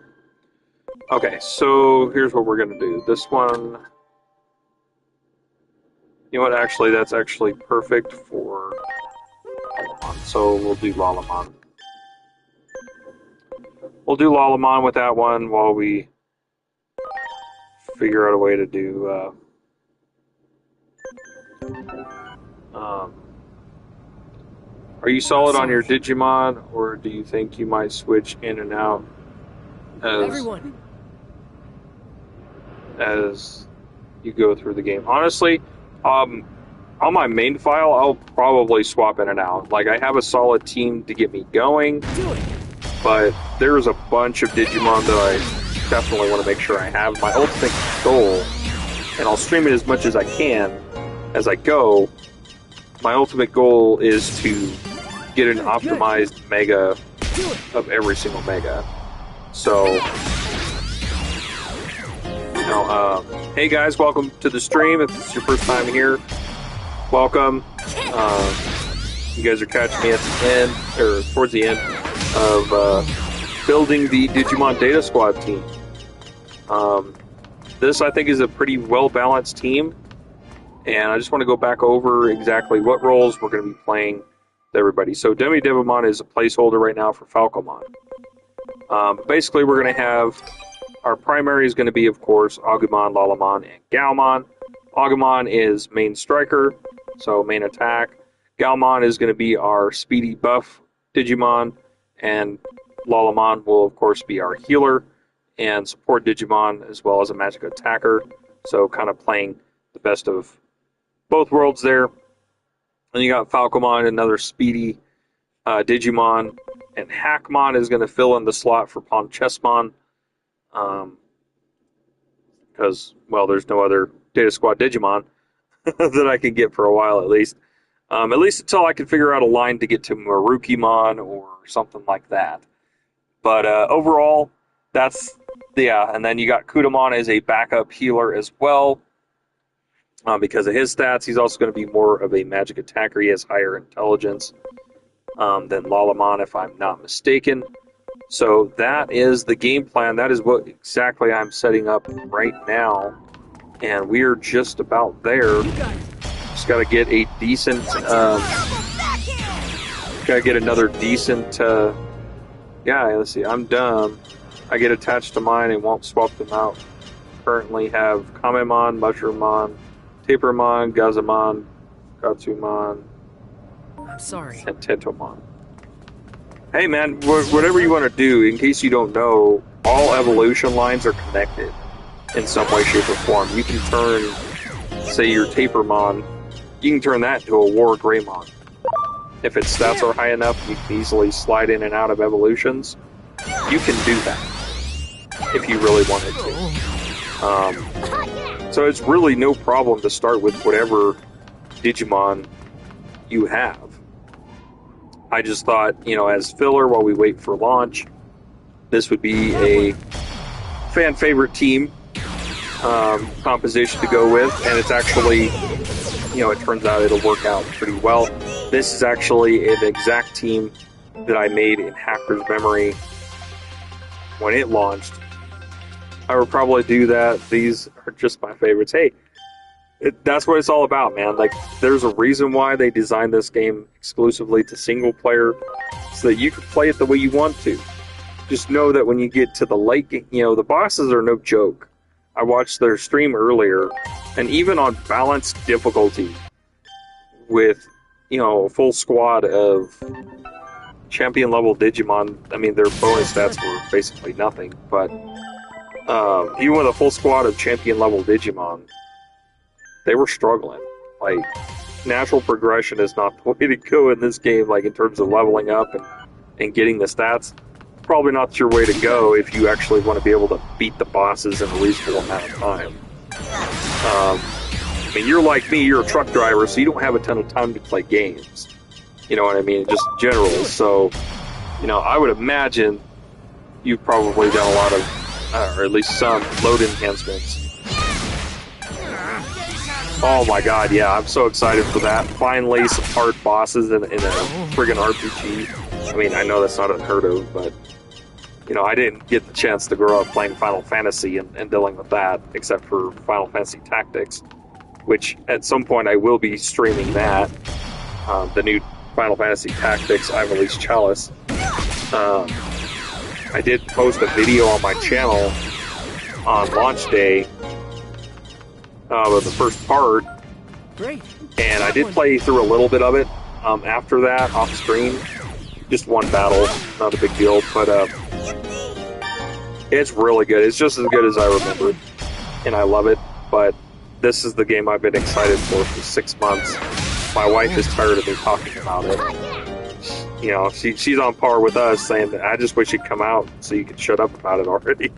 Okay, so here's what we're gonna do. This one... You know what, actually, that's actually perfect for Lalamon, so we'll do Lalamon. We'll do Lalamon with that one while we figure out a way to do... are you solid on your Digimon, or do you think you might switch in and out Everyone! as you go through the game? Honestly, on my main file, I'll probably swap in and out. Like, I have a solid team to get me going, Do it! but there's a bunch of Digimon that I definitely want to make sure I have. My ultimate goal, and I'll stream it as much as I can as I go, my ultimate goal is to get an optimized mega of every single mega. So, Hey guys, welcome to the stream. If it's your first time here, welcome. You guys are catching me at the end, or towards the end, of building the Digimon Data Squad team. This, I think, is a pretty well-balanced team, and I just want to go back over exactly what roles we're going to be playing with everybody. So Demi-Devimon is a placeholder right now for Falcomon. Basically, we're going to have... Our primary is going to be, of course, Agumon, Lalamon, and Gaomon. Agumon is main striker, so main attack. Gaomon is going to be our speedy buff Digimon, and Lalamon will, of course, be our healer and support Digimon, as well as a magic attacker. So kind of playing the best of both worlds there. And you got Falcomon, another speedy Digimon, and Hackmon is going to fill in the slot for Ponchesmon. Because, well, there's no other Data Squad Digimon that I can get for a while at least until I can figure out a line to get to Marukimon or something like that. But overall, that's, and then you got Kudamon as a backup healer as well. Because of his stats, he's also going to be more of a magic attacker. He has higher intelligence than Lalamon, if I'm not mistaken. So that is the game plan. That is what exactly I'm setting up right now. And we're just about there. Just got to get a decent... got to get another decent... yeah, let's see. I'm done. I get attached to mine and won't swap them out. Currently have Kamemon, Mushroomon, Tapermon, Gazamon, Gatsumon, I'm sorry. and Tentomon. Hey man, whatever you want to do, in case you don't know, all evolution lines are connected in some way, shape, or form. You can turn, say, your Tapermon, you can turn that into a War Greymon. If its stats are high enough, you can easily slide in and out of evolutions. You can do that, if you really wanted to. So it's really no problem to start with whatever Digimon you have. I just thought, as filler while we wait for launch, this would be a fan favorite team composition to go with, and it's actually, it turns out it'll work out pretty well. This is actually an exact team that I made in Hacker's Memory when it launched. I would probably do that. These are just my favorites. Hey, that's what it's all about, man. Like, there's a reason why they designed this game exclusively to single player, so that you can play it the way you want to. Just know that when you get to the late game, the bosses are no joke. I watched their stream earlier, and even on balanced difficulty, with, a full squad of champion level Digimon, I mean, their bonus stats were basically nothing, but even with a full squad of champion level Digimon, they were struggling. Like, natural progression is not the way to go in this game, like in terms of leveling up and getting the stats. Probably not your way to go if you actually want to be able to beat the bosses in a reasonable amount of time. I mean, you're like me, you're a truck driver, so you don't have a ton of time to play games. You know what I mean? Just general. So, I would imagine you've probably done a lot of, or at least some, load enhancements. Oh my god, yeah, I'm so excited for that. Finally, some hard bosses in a friggin' RPG. I mean, I know that's not unheard of, but, I didn't get the chance to grow up playing Final Fantasy and dealing with that, except for Final Fantasy Tactics, which at some point I will be streaming that. The new Final Fantasy Tactics, I released Chalice. I did post a video on my channel on launch day of the first part. Great. And I did play through a little bit of it after that, off screen. Just one battle, not a big deal, but it's really good. It's just as good as I remembered, and I love it, but this is the game I've been excited for 6 months. My wife is tired of me talking about it. She's on par with us, saying that I just wish it'd come out so you could shut up about it already.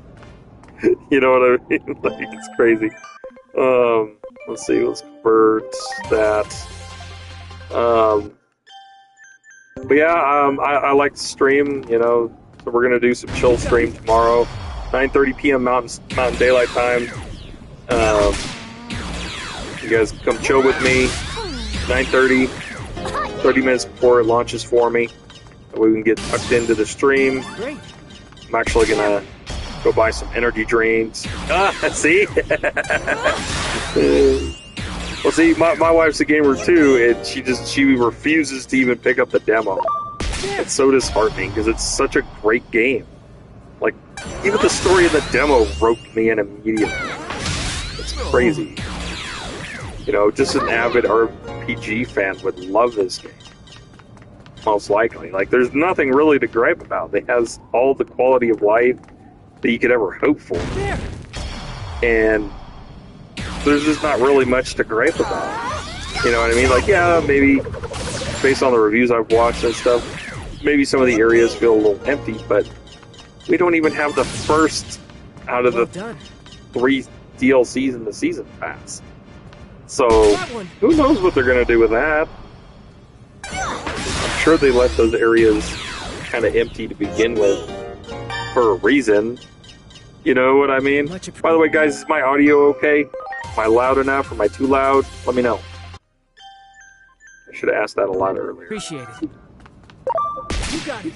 You know what I mean? Like, it's crazy. Let's see, let's convert that. But yeah, I like to stream, so we're gonna do some chill stream tomorrow, 9:30 p.m. Mountain Daylight Time. You guys come chill with me. 9:30, 30 minutes before it launches for me. That way we can get tucked into the stream. Great. I'm actually gonna go buy some energy drinks. See? Well, see, my wife's a gamer too, and she refuses to even pick up the demo. It's so disheartening because it's such a great game. Like, even the story of the demo roped me in immediately. It's crazy. You know, just an avid RPG fan would love this game. Most likely. Like, there's nothing really to gripe about. It has all the quality of life that you could ever hope for. And there's just not really much to gripe about. You know what I mean? Like, yeah, maybe based on the reviews I've watched and stuff, maybe some of the areas feel a little empty, but we don't even have the first out of the 3 DLCs in the season pass. So, who knows what they're going to do with that? I'm sure they let those areas kind of empty to begin with for a reason. You know what I mean? By the way, guys, is my audio okay? Am I loud enough? Am I too loud? Let me know. I should have asked that a lot earlier. Appreciate it. You got it.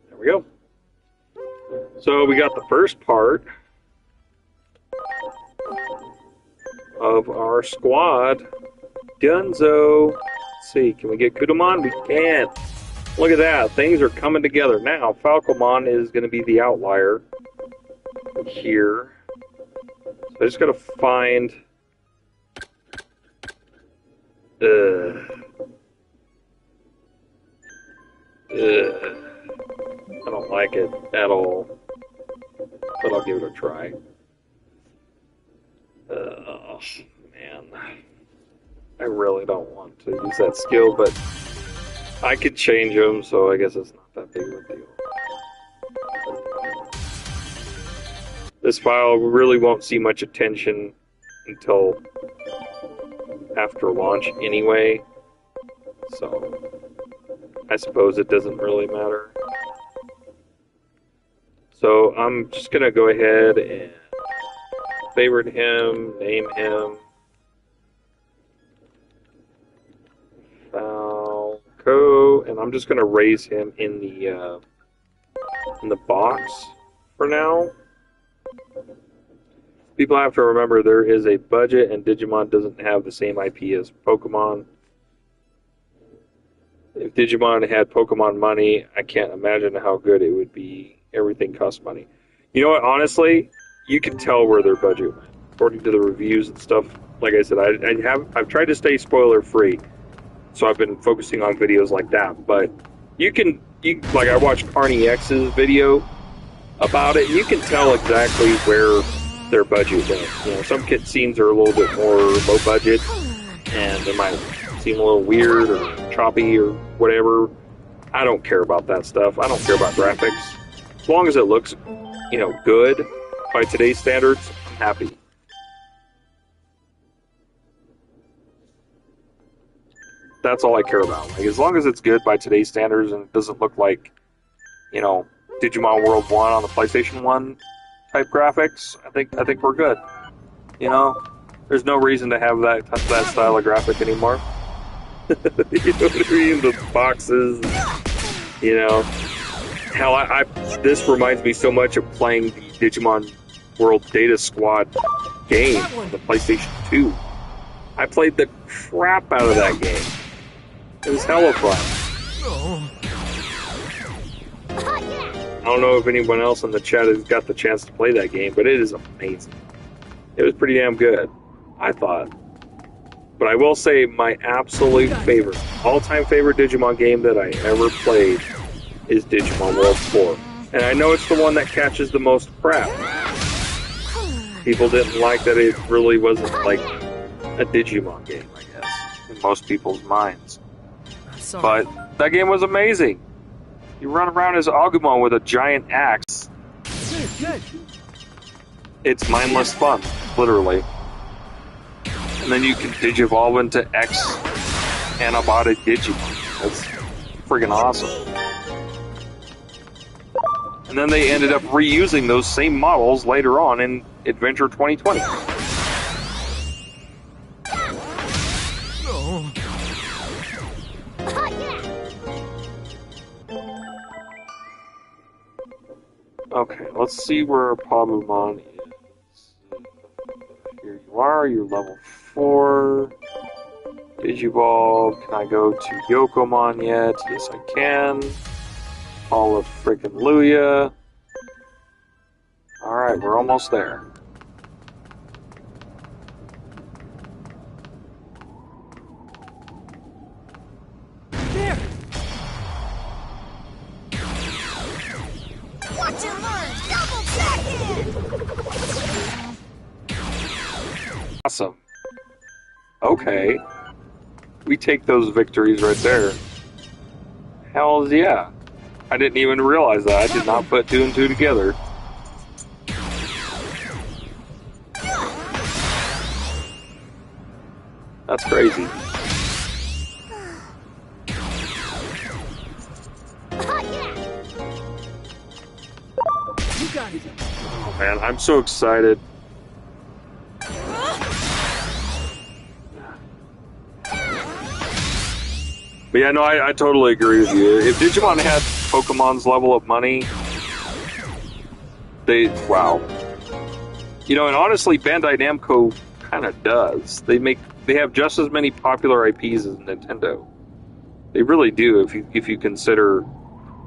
There we go. So we got the first part of our squad. Dunzo. Let's see, can we get Kudamon? We can. Look at that. Things are coming together. Now, Falcomon is going to be the outlier here. So I just got to find... I don't like it at all. But I'll give it a try. Oh, man. I really don't want to use that skill, but I could change them, so I guess it's not that big of a deal. This file really won't see much attention until after launch anyway, so I suppose it doesn't really matter. So I'm just going to go ahead and favorite him, name him. Falco, and I'm just going to raise him in the box for now. People have to remember there is a budget, and Digimon doesn't have the same IP as Pokemon. If Digimon had Pokemon money, I can't imagine how good it would be. Everything costs money. You know what? Honestly, you can tell where their budget went, according to the reviews and stuff. Like I said, I've tried to stay spoiler free, so I've been focusing on videos like that. But like I watched Carney X's video about it, and you can tell exactly where their budget went. You know, some kit scenes are a little bit more low budget, and they might seem a little weird or choppy or whatever. I don't care about that stuff. I don't care about graphics. As long as it looks, you know, good by today's standards, I'm happy. That's all I care about. Like, as long as it's good by today's standards and it doesn't look like, you know, Digimon World 1 on the PlayStation 1 type graphics, I think we're good. You know, there's no reason to have that style of graphic anymore. You know what I mean? The boxes, you know. Hell, this reminds me so much of playing the Digimon World Data Squad game on the PlayStation 2. I played the crap out of that game. It was hella fun. I don't know if anyone else in the chat has got the chance to play that game, but it is amazing. It was pretty damn good, I thought. But I will say my absolute favorite, all-time favorite Digimon game that I ever played is Digimon World 4. And I know it's the one that catches the most crap. People didn't like that it really wasn't like a Digimon game, I guess, in most people's minds. Sorry. But that game was amazing. You run around as Agumon with a giant axe. Good. It's mindless fun, literally. And then you can digivolve into X antibodied Digimon. That's friggin' awesome. And then they ended up reusing those same models later on in Adventure 2020. Okay, let's see where Pabumon is. Here you are, you're level 4. Digivolve, can I go to Yokomon yet? Yes, I can. Hall of frickin' Luya. Alright, we're almost there. There! Watch and learn! Double check Awesome. Okay. We take those victories right there. Hells yeah. I didn't even realize that. I did not put 2 and 2 together. That's crazy. You got it. Oh man, I'm so excited. But yeah, no, I totally agree with you. If Digimon had Pokemon's level of money, wow. You know, and honestly, Bandai Namco kind of does. They have just as many popular IPs as Nintendo. They really do. If you consider,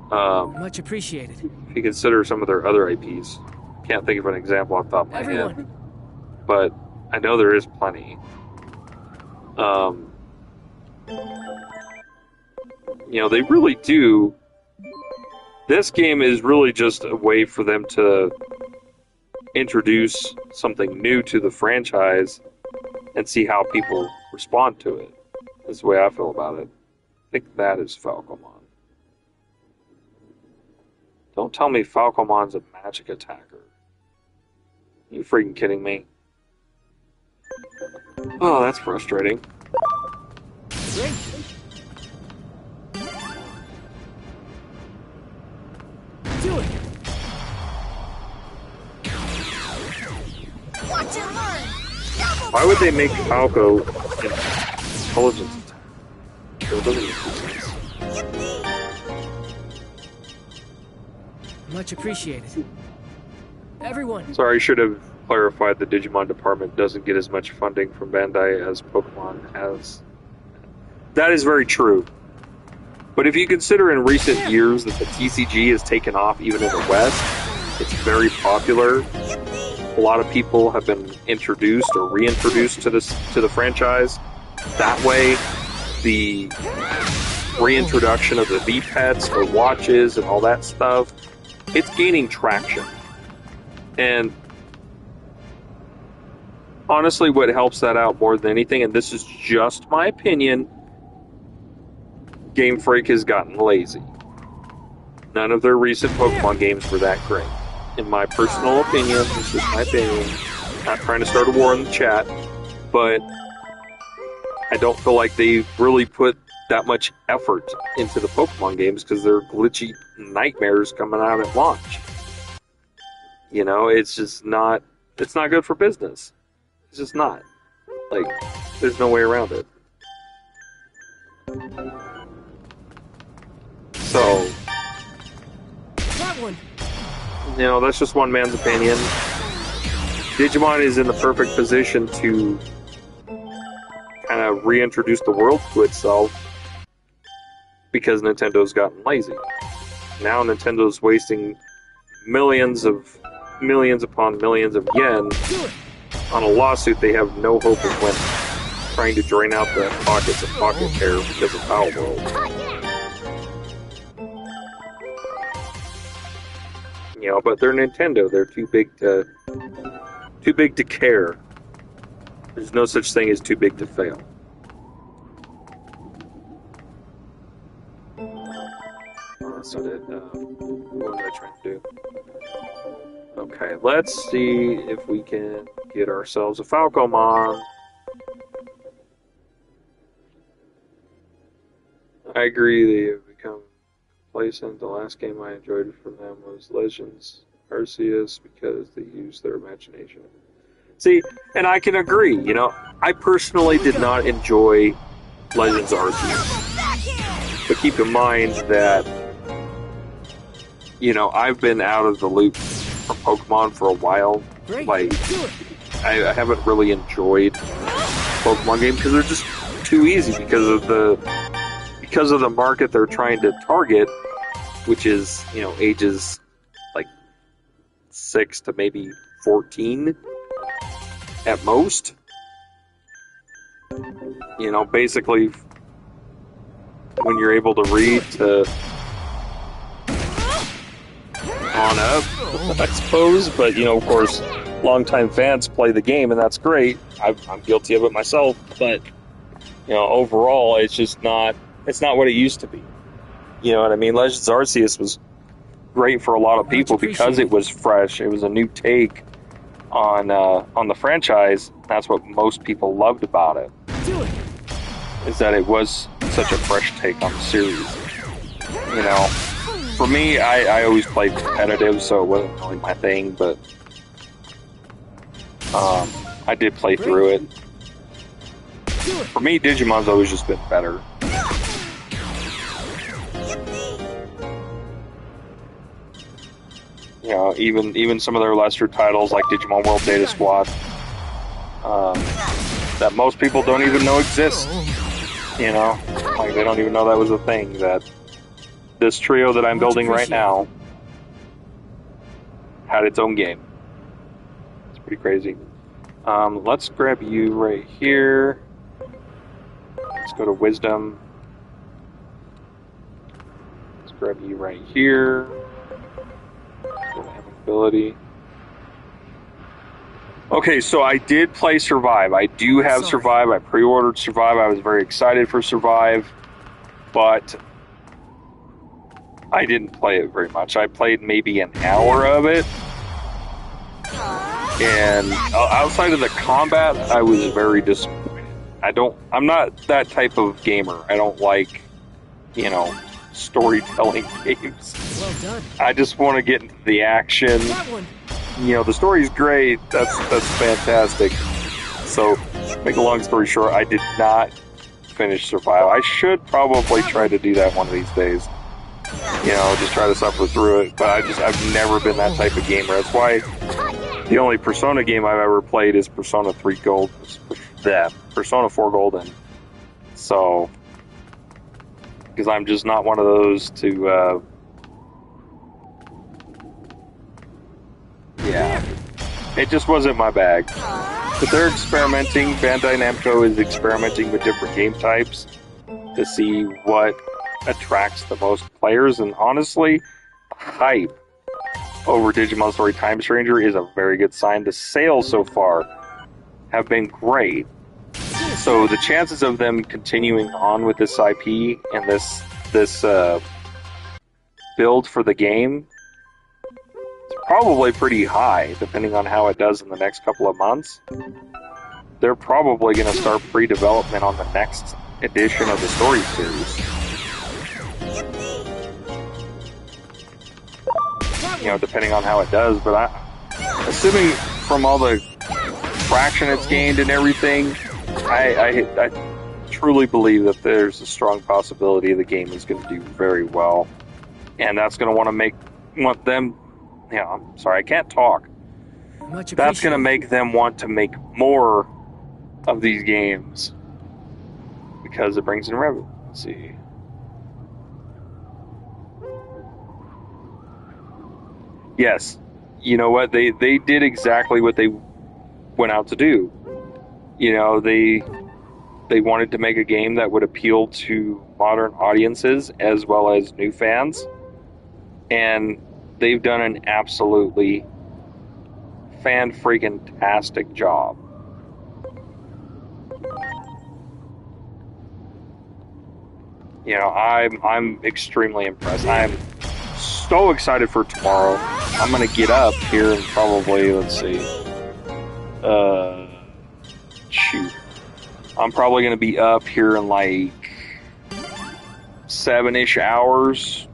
Much appreciated. if you consider some of their other IPs. Can't think of an example off the top of my head, but I know there is plenty. You know, they really do. This game is really just a way for them to introduce something new to the franchise and see how people respond to it. That's the way I feel about it. I think that is Falcomon. Don't tell me Falcomon's a magic attacker. Are you freaking kidding me? Oh, that's frustrating. Great. Do it. Watch and learn! Double Why would they make Falco an intelligence attack? That doesn't make sense. Much appreciated. Everyone. Sorry, I should have clarified the Digimon department doesn't get as much funding from Bandai as Pokemon has. That is very true. But if you consider in recent years that the TCG has taken off even in the West, it's very popular. A lot of people have been introduced or reintroduced to the franchise. That way, the reintroduction of the V-Pets, the watches, and all that stuff, it's gaining traction. And honestly, what helps that out more than anything, and this is just my opinion, Game Freak has gotten lazy. None of their recent Pokemon games were that great. In my personal opinion, this is my opinion. Not trying to start a war in the chat, but I don't feel like they really put that much effort into the Pokemon games because they're glitchy nightmares coming out at launch. You know, it's not good for business. It's just not. Like, there's no way around it. So, That one. you know, that's just one man's opinion. Digimon is in the perfect position to kind of reintroduce the world to itself because Nintendo's gotten lazy. Now Nintendo's wasting millions upon millions of yen on a lawsuit they have no hope of winning, trying to drain out the pockets of Pocket Care because of Power World. You know, but they're Nintendo. They're too big Too big to care. There's no such thing as too big to fail. So what was I trying to do? Okay, let's see if we can get ourselves a Falcomon. I agree they have become complacent. The last game I enjoyed from them was Legends Arceus because they used their imagination. See, and I can agree, you know, I personally did not enjoy Legends Arceus. But keep in mind that, you know, I've been out of the loop from Pokemon for a while. Like, I haven't really enjoyed Pokemon games because they're just too easy because of the market they're trying to target, which is, you know, ages like 6 to maybe 14 at most. You know, basically when you're able to read to on up, I suppose. But, you know, of course, longtime fans play the game, and that's great. I'm guilty of it myself. But, you know, overall, it's just not. It's not what it used to be. You know what I mean? Legends Arceus was great for a lot of people because it was fresh. It was a new take on the franchise. That's what most people loved about it. Is that it was such a fresh take on the series. You know, for me, I always played competitive, so it wasn't really my thing. But I did play through it. For me, Digimon's always just been better. You know, even some of their lesser titles like Digimon World Data Squad, that most people don't even know exist. You know, like they don't even know that was a thing. That this trio that I'm building right now had its own game. It's pretty crazy. Let's grab you right here. Let's go to Wisdom. Let's grab you right here. Ability. Okay, so I did play Survive. I do have Survive. I pre-ordered Survive. I was very excited for Survive, but I didn't play it very much. I played maybe an hour of it, and outside of the combat, I was very disappointed. I'm not that type of gamer. I don't like, you know, storytelling games. Well done. I just want to get into the action. You know, the story's great. That's fantastic. So, make a long story short, I did not finish Survive. I should probably try to do that one of these days. You know, just try to suffer through it. But I've never been that type of gamer. That's why the only Persona game I've ever played is Persona 3 Gold. Persona 4 Golden. So, because I'm just not one of those to, yeah, it just wasn't my bag. But they're experimenting, Bandai Namco is experimenting with different game types to see what attracts the most players, and honestly, hype over Digimon Story Time Stranger is a very good sign. The sales so far have been great. So the chances of them continuing on with this IP and this build for the game is probably pretty high, depending on how it does in the next couple of months. They're probably going to start pre-development on the next edition of the story series. You know, depending on how it does, but assuming from all the traction it's gained and everything, I truly believe that there's a strong possibility the game is going to do very well, and that's going to want them. Yeah, I'm sorry, I can't talk. That's going to make them want to make more of these games because it brings in revenue. Let's see. Yes, you know what? They did exactly what they went out to do. You know, they wanted to make a game that would appeal to modern audiences as well as new fans, and they've done an absolutely fan-freaking-tastic job. You know, I'm extremely impressed. I'm so excited for tomorrow. I'm gonna get up here and probably, let's see, shoot. I'm probably gonna be up here in like 7-ish hours.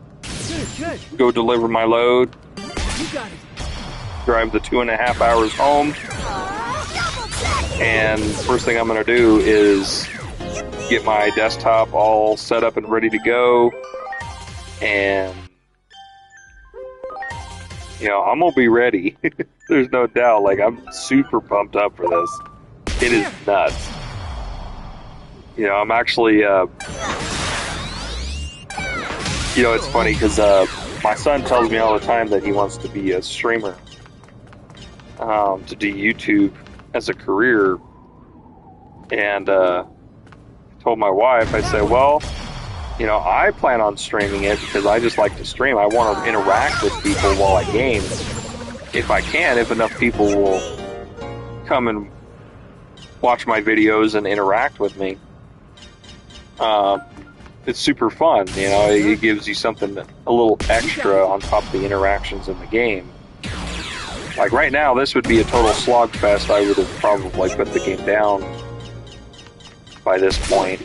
Good. Go deliver my load. You got it. Drive the 2.5 hours home. And first thing I'm gonna do is get my desktop all set up and ready to go. And you know, I'm gonna be ready. There's no doubt. Like, I'm super pumped up for this. It is nuts. You know, I'm actually, you know, it's funny because my son tells me all the time that he wants to be a streamer, to do YouTube as a career. And I told my wife, I said, well, you know, I plan on streaming it because I just like to stream. I want to interact with people while I game. If I can, if enough people will come and watch my videos and interact with me. It's super fun, you know, it gives you something, a little extra on top of the interactions in the game. Like right now, this would be a total slogfest. I would have probably put the game down by this point.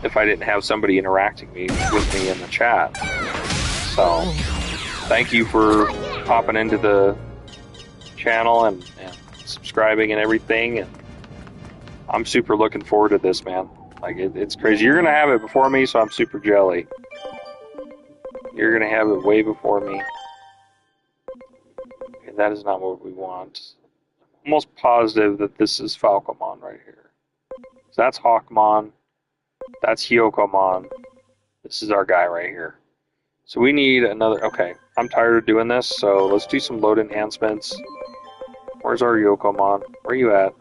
If I didn't have somebody interacting with me in the chat. So, thank you for popping into the channel and subscribing and everything. And I'm super looking forward to this, man. Like, it's crazy. You're going to have it before me, so I'm super jelly. You're going to have it way before me. And that is not what we want. I'm almost positive that this is Falcomon right here. So that's Hawkmon. That's Hyokomon. This is our guy right here. So we need another... Okay, I'm tired of doing this, so let's do some load enhancements. Where's our Hyokomon? Where you at?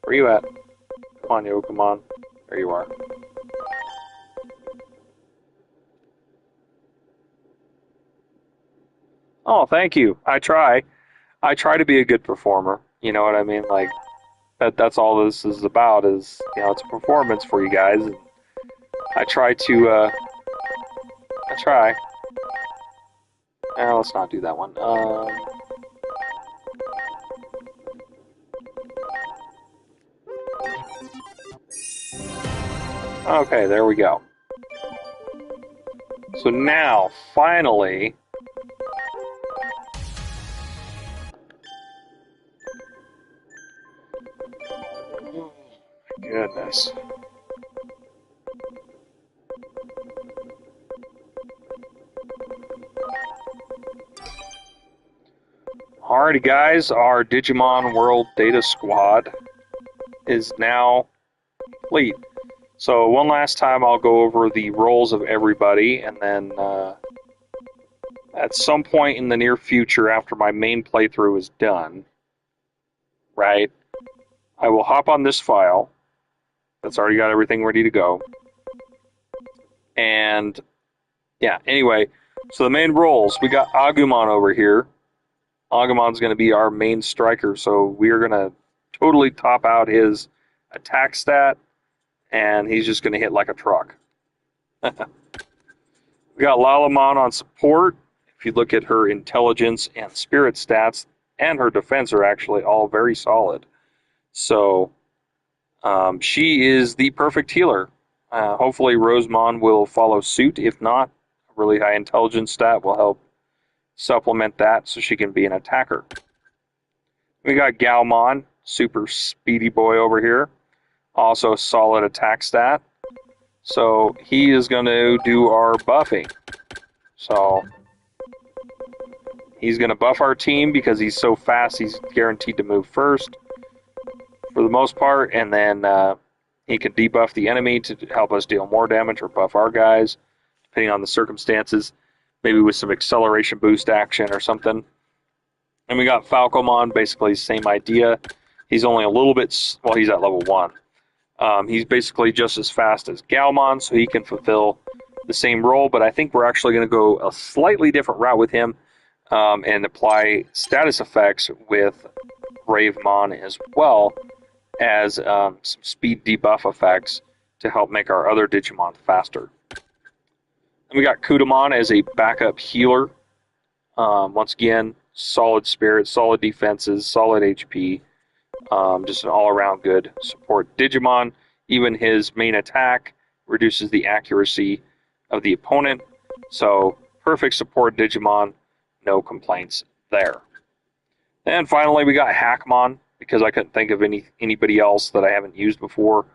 Where you at? Come on, Hyokomon. There you are. Oh, thank you. I try to be a good performer. You know what I mean? Like, that's all this is about, is, you know, it's a performance for you guys. And I try to, let's not do that one. Okay, there we go. So now, finally... Oh, my goodness. Alrighty, guys, our Digimon World Data Squad is now complete. So one last time, I'll go over the roles of everybody, and then at some point in the near future, after my main playthrough is done, right, I will hop on this file that's already got everything ready to go. And yeah, anyway, so the main roles, we got Agumon over here. Agumon's going to be our main striker, so we are going to totally top out his attack stat, and he's just going to hit like a truck. We got Lalamon on support. If you look at her intelligence and spirit stats, and her defense are actually all very solid. So she is the perfect healer. Hopefully Rosemon will follow suit. If not, a really high intelligence stat will help supplement that so she can be an attacker. We got Galmon, super speedy boy over here. Also a solid attack stat. So he is going to do our buffing. So he's going to buff our team because he's so fast, he's guaranteed to move first for the most part, and then he can debuff the enemy to help us deal more damage or buff our guys, depending on the circumstances, maybe with some acceleration boost action or something. And we got Falcomon, basically the same idea. He's only a little bit, well, he's at level 1. He's basically just as fast as Galmon, so he can fulfill the same role, but I think we're actually going to go a slightly different route with him. and apply status effects with Bravemon as well as some speed debuff effects to help make our other Digimon faster. And we got Kudamon as a backup healer. Once again, solid spirit, solid defenses, solid HP. Just an all-around good support Digimon. Even his main attack reduces the accuracy of the opponent. So, perfect support Digimon. No complaints there. And finally, we got Hackmon, because I couldn't think of anybody else that I haven't used before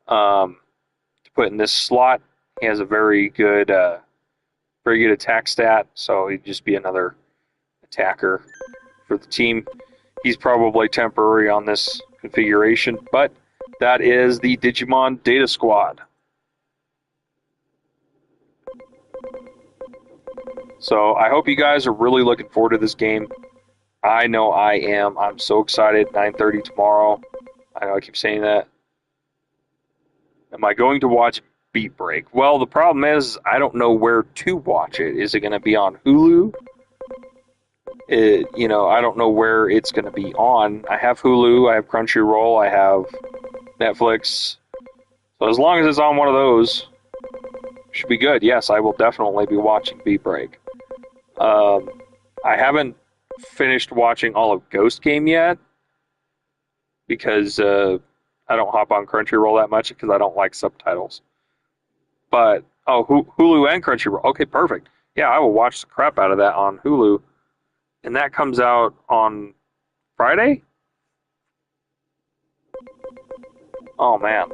to put in this slot. He has a very good attack stat, so he'd just be another attacker for the team. He's probably temporary on this configuration, but that is the Digimon Data Squad. So I hope you guys are really looking forward to this game. I know I am. I'm so excited. 9:30 tomorrow. I know I keep saying that. Am I going to watch Beat Break? Well, the problem is I don't know where to watch it. Is it going to be on Hulu? I don't know where it's going to be on. I have Hulu, I have Crunchyroll, I have Netflix. So as long as it's on one of those, should be good. Yes, I will definitely be watching Beat Break. I haven't finished watching all of Ghost Game yet because I don't hop on Crunchyroll that much because I don't like subtitles. But, Hulu and Crunchyroll. Okay, perfect. Yeah, I will watch the crap out of that on Hulu. And that comes out on Friday? Oh, man.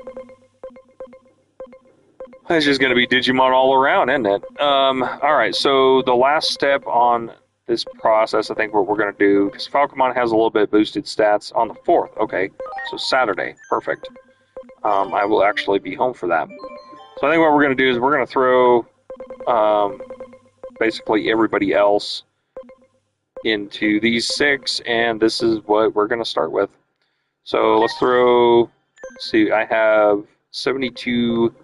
It's just going to be Digimon all around, isn't it? Alright, so the last step on this process, I think what we're going to do, because Falcomon has a little bit boosted stats on the 4th. Okay, so Saturday. Perfect. I will actually be home for that. So I think what we're going to do is we're going to throw basically everybody else into these 6, and this is what we're going to start with. So let's see, I have 72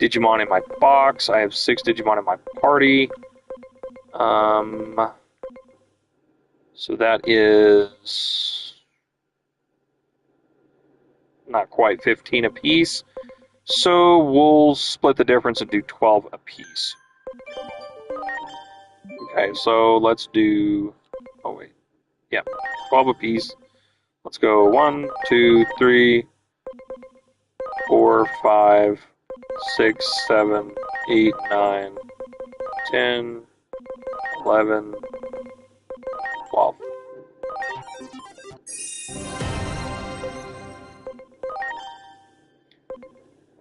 Digimon in my box. I have 6 Digimon in my party. So that is not quite 15 apiece. So we'll split the difference and do 12 apiece. Okay, so let's do... Oh, wait. Yeah, 12 apiece. Let's go 1, 2, 3, 4, 5, 6, 7, 8, 9, 10, 11, 12.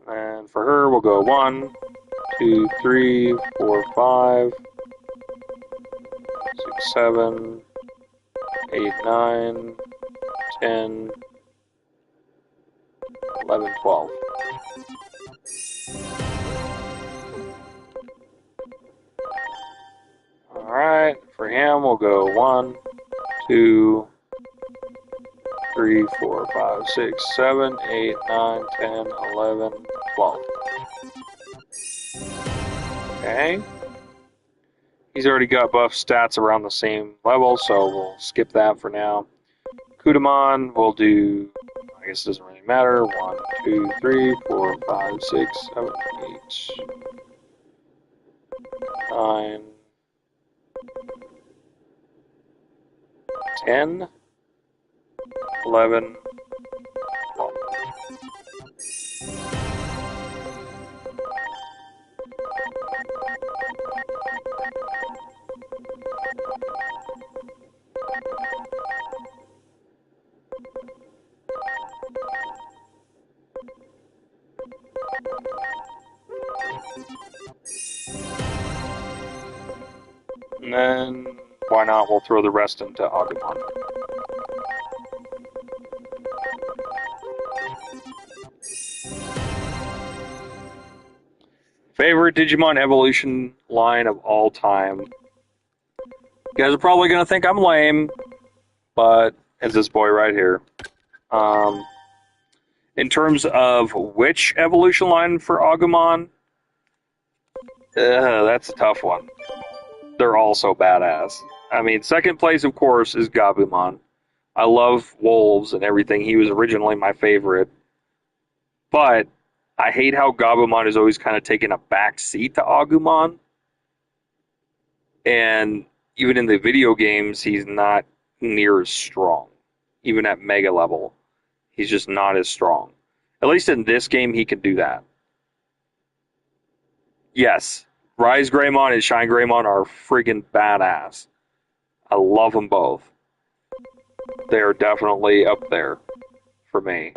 And for her, we'll go 1, 2, 3, 4, 5, 6, 7, 8, 9, 10, 11, 12. Alright, for him, we'll go 1, 2, 3, 4, 5, 6, 7, 8, 9, 10, 11, 12. Okay. He's already got buff stats around the same level, so we'll skip that for now. Kudamon, we'll do, I guess it doesn't really matter. 1, 2, 3, 4, 5, 6, 7, 8, 9, 10, 11, 12. And then, why not, we'll throw the rest into Agumon. Favorite Digimon evolution line of all time. You guys are probably going to think I'm lame, but it's this boy right here. In terms of which evolution line for Agumon, that's a tough one. They're all so badass. I mean, second place, of course, is Gabumon. I love wolves and everything. He was originally my favorite. But I hate how Gabumon is always kind of taking a back seat to Agumon. And even in the video games, he's not near as strong. Even at Mega level, he's just not as strong. At least in this game, he can do that. Yes, Rise Greymon and Shine Greymon are friggin' badass. I love them both. They are definitely up there for me.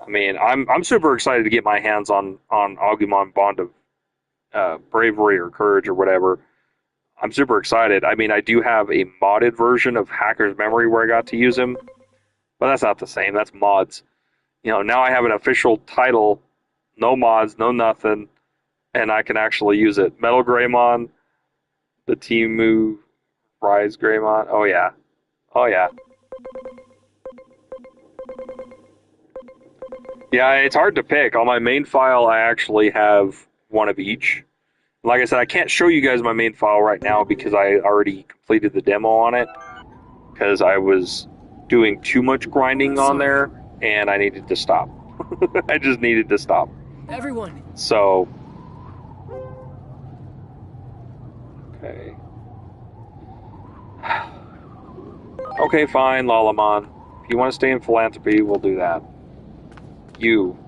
I mean, I'm super excited to get my hands on Agumon Bond of Bravery or Courage or whatever. I'm super excited. I mean, I do have a modded version of Hacker's Memory where I got to use him, but that's not the same. That's mods. You know, now I have an official title, no mods, no nothing, and I can actually use it. Metal Greymon, the team move, Rise Greymon. Oh yeah. Oh yeah. Yeah, it's hard to pick. On my main file, I actually have one of each. Like I said, I can't show you guys my main file right now because I already completed the demo on it. Because I was doing too much grinding on there, and I needed to stop. I just needed to stop. Everyone. So. Okay. Okay, fine, Lalamon. If you want to stay in philanthropy, we'll do that. You.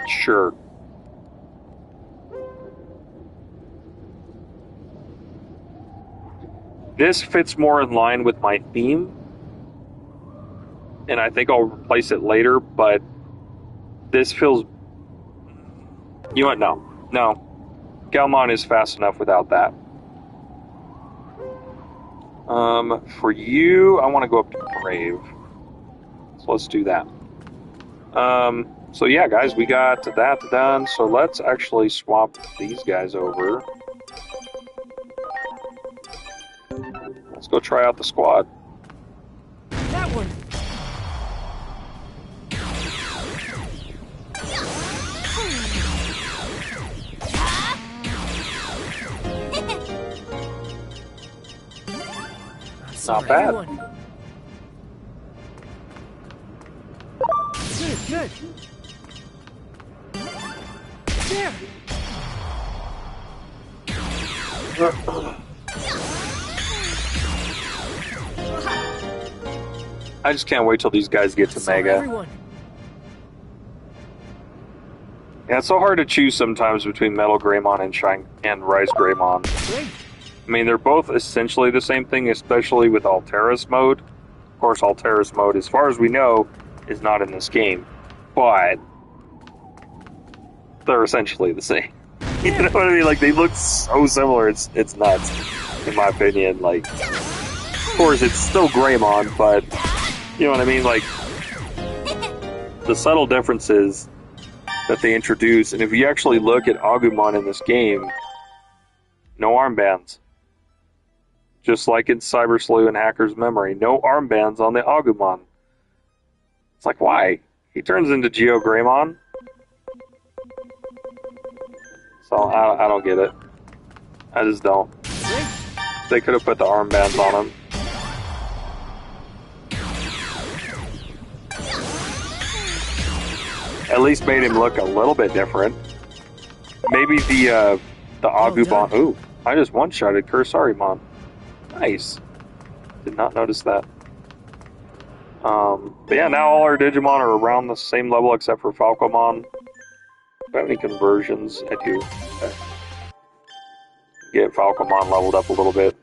Sure. This fits more in line with my theme, and I think I'll replace it later, but this feels... You know what? No. No. Galmon is fast enough without that. For you, I want to go up to Brave. So let's do that. So yeah, guys, we got that done. So let's actually swap these guys over. Let's go try out the squad. That one. Not bad. Everyone. Good. There. I just can't wait till these guys get to Mega. Everyone. Yeah, it's so hard to choose sometimes between Metal Greymon and Shine and Rise Greymon. Great. I mean, they're both essentially the same thing, especially with Alteris mode. Of course, Alteris mode, as far as we know, is not in this game, but they're essentially the same. You know what I mean? Like, they look so similar, it's nuts, in my opinion. Like, of course, it's still Greymon, but, you know what I mean? Like, the subtle differences that they introduce, and if you actually look at Agumon in this game, no armbands. Just like in Cyber Slew and Hacker's Memory, no armbands on the Agumon. It's like, why? He turns into Geo Greymon. So I don't get it. I just don't. They could have put the armbands on him. At least made him look a little bit different. Maybe the Agumon. Ooh, I just one-shotted Kursarimon. Nice. Did not notice that. But yeah, now all our Digimon are around the same level except for Falcomon. Do I have any conversions? I do. Okay. Get Falcomon leveled up a little bit.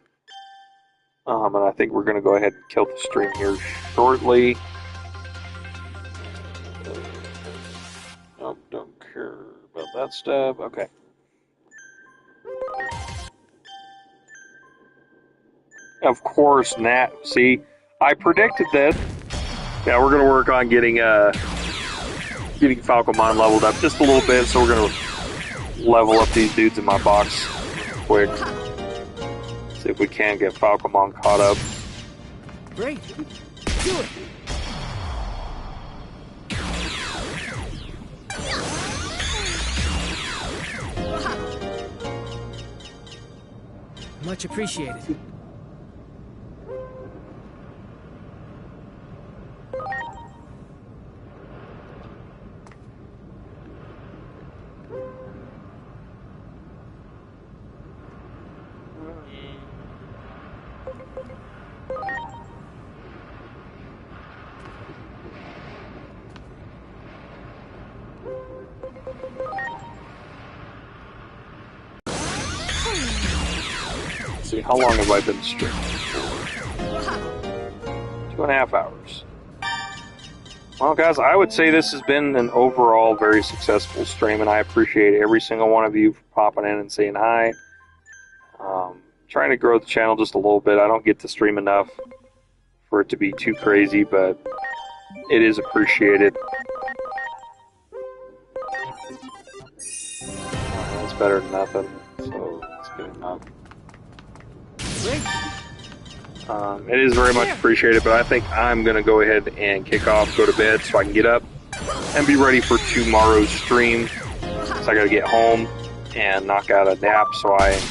And I think we're going to go ahead and kill the stream here shortly. Don't care about that stuff. Okay. Of course, Nat. See, I predicted this. Yeah, we're gonna work on getting Falcomon leveled up just a little bit. So we're gonna level up these dudes in my box real quick. See if we can get Falcomon caught up. Great. Do it. Much appreciated. Let's see, how long have I been streaming for? 2.5 hours. Well, guys, I would say this has been an overall very successful stream, and I appreciate every single one of you for popping in and saying hi. Trying to grow the channel just a little bit. I don't get to stream enough for it to be too crazy, but it is appreciated. That's better than nothing, so it's good enough. It is very much appreciated, but I think I'm going to go ahead and kick off, go to bed so I can get up and be ready for tomorrow's stream. So I got to get home and knock out a nap so I am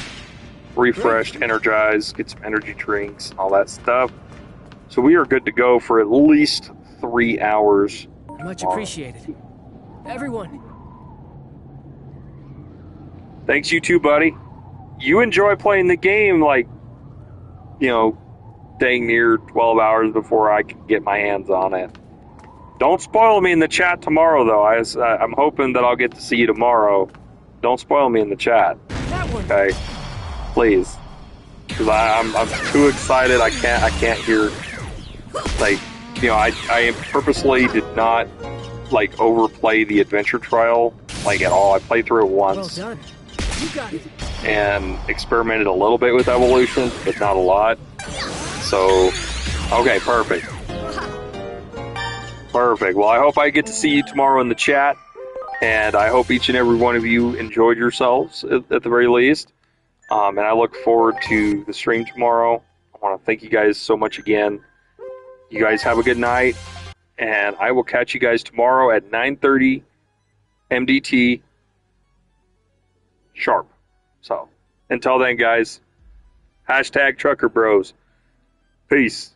refreshed, energized, get some energy drinks, and all that stuff. So we are good to go for at least 3 hours. Much appreciated. Everyone. Thanks, you too, buddy. You enjoy playing the game like, you know, dang near 12 hours before I can get my hands on it. Don't spoil me in the chat tomorrow, though. I'm hoping that I'll get to see you tomorrow. Don't spoil me in the chat. Okay? Please. Because I'm too excited. I can't hear. Like, you know, I purposely did not, like, overplay the adventure trial, like, at all. I played through it once. Well done. You got it. And experimented a little bit with evolution, but not a lot. So, okay, perfect. Perfect. Well, I hope I get to see you tomorrow in the chat, and I hope each and every one of you enjoyed yourselves at the very least. And I look forward to the stream tomorrow. I want to thank you guys so much again. You guys have a good night, and I will catch you guys tomorrow at 9:30 MDT sharp. So, until then, guys, #Trucker Bros. Peace.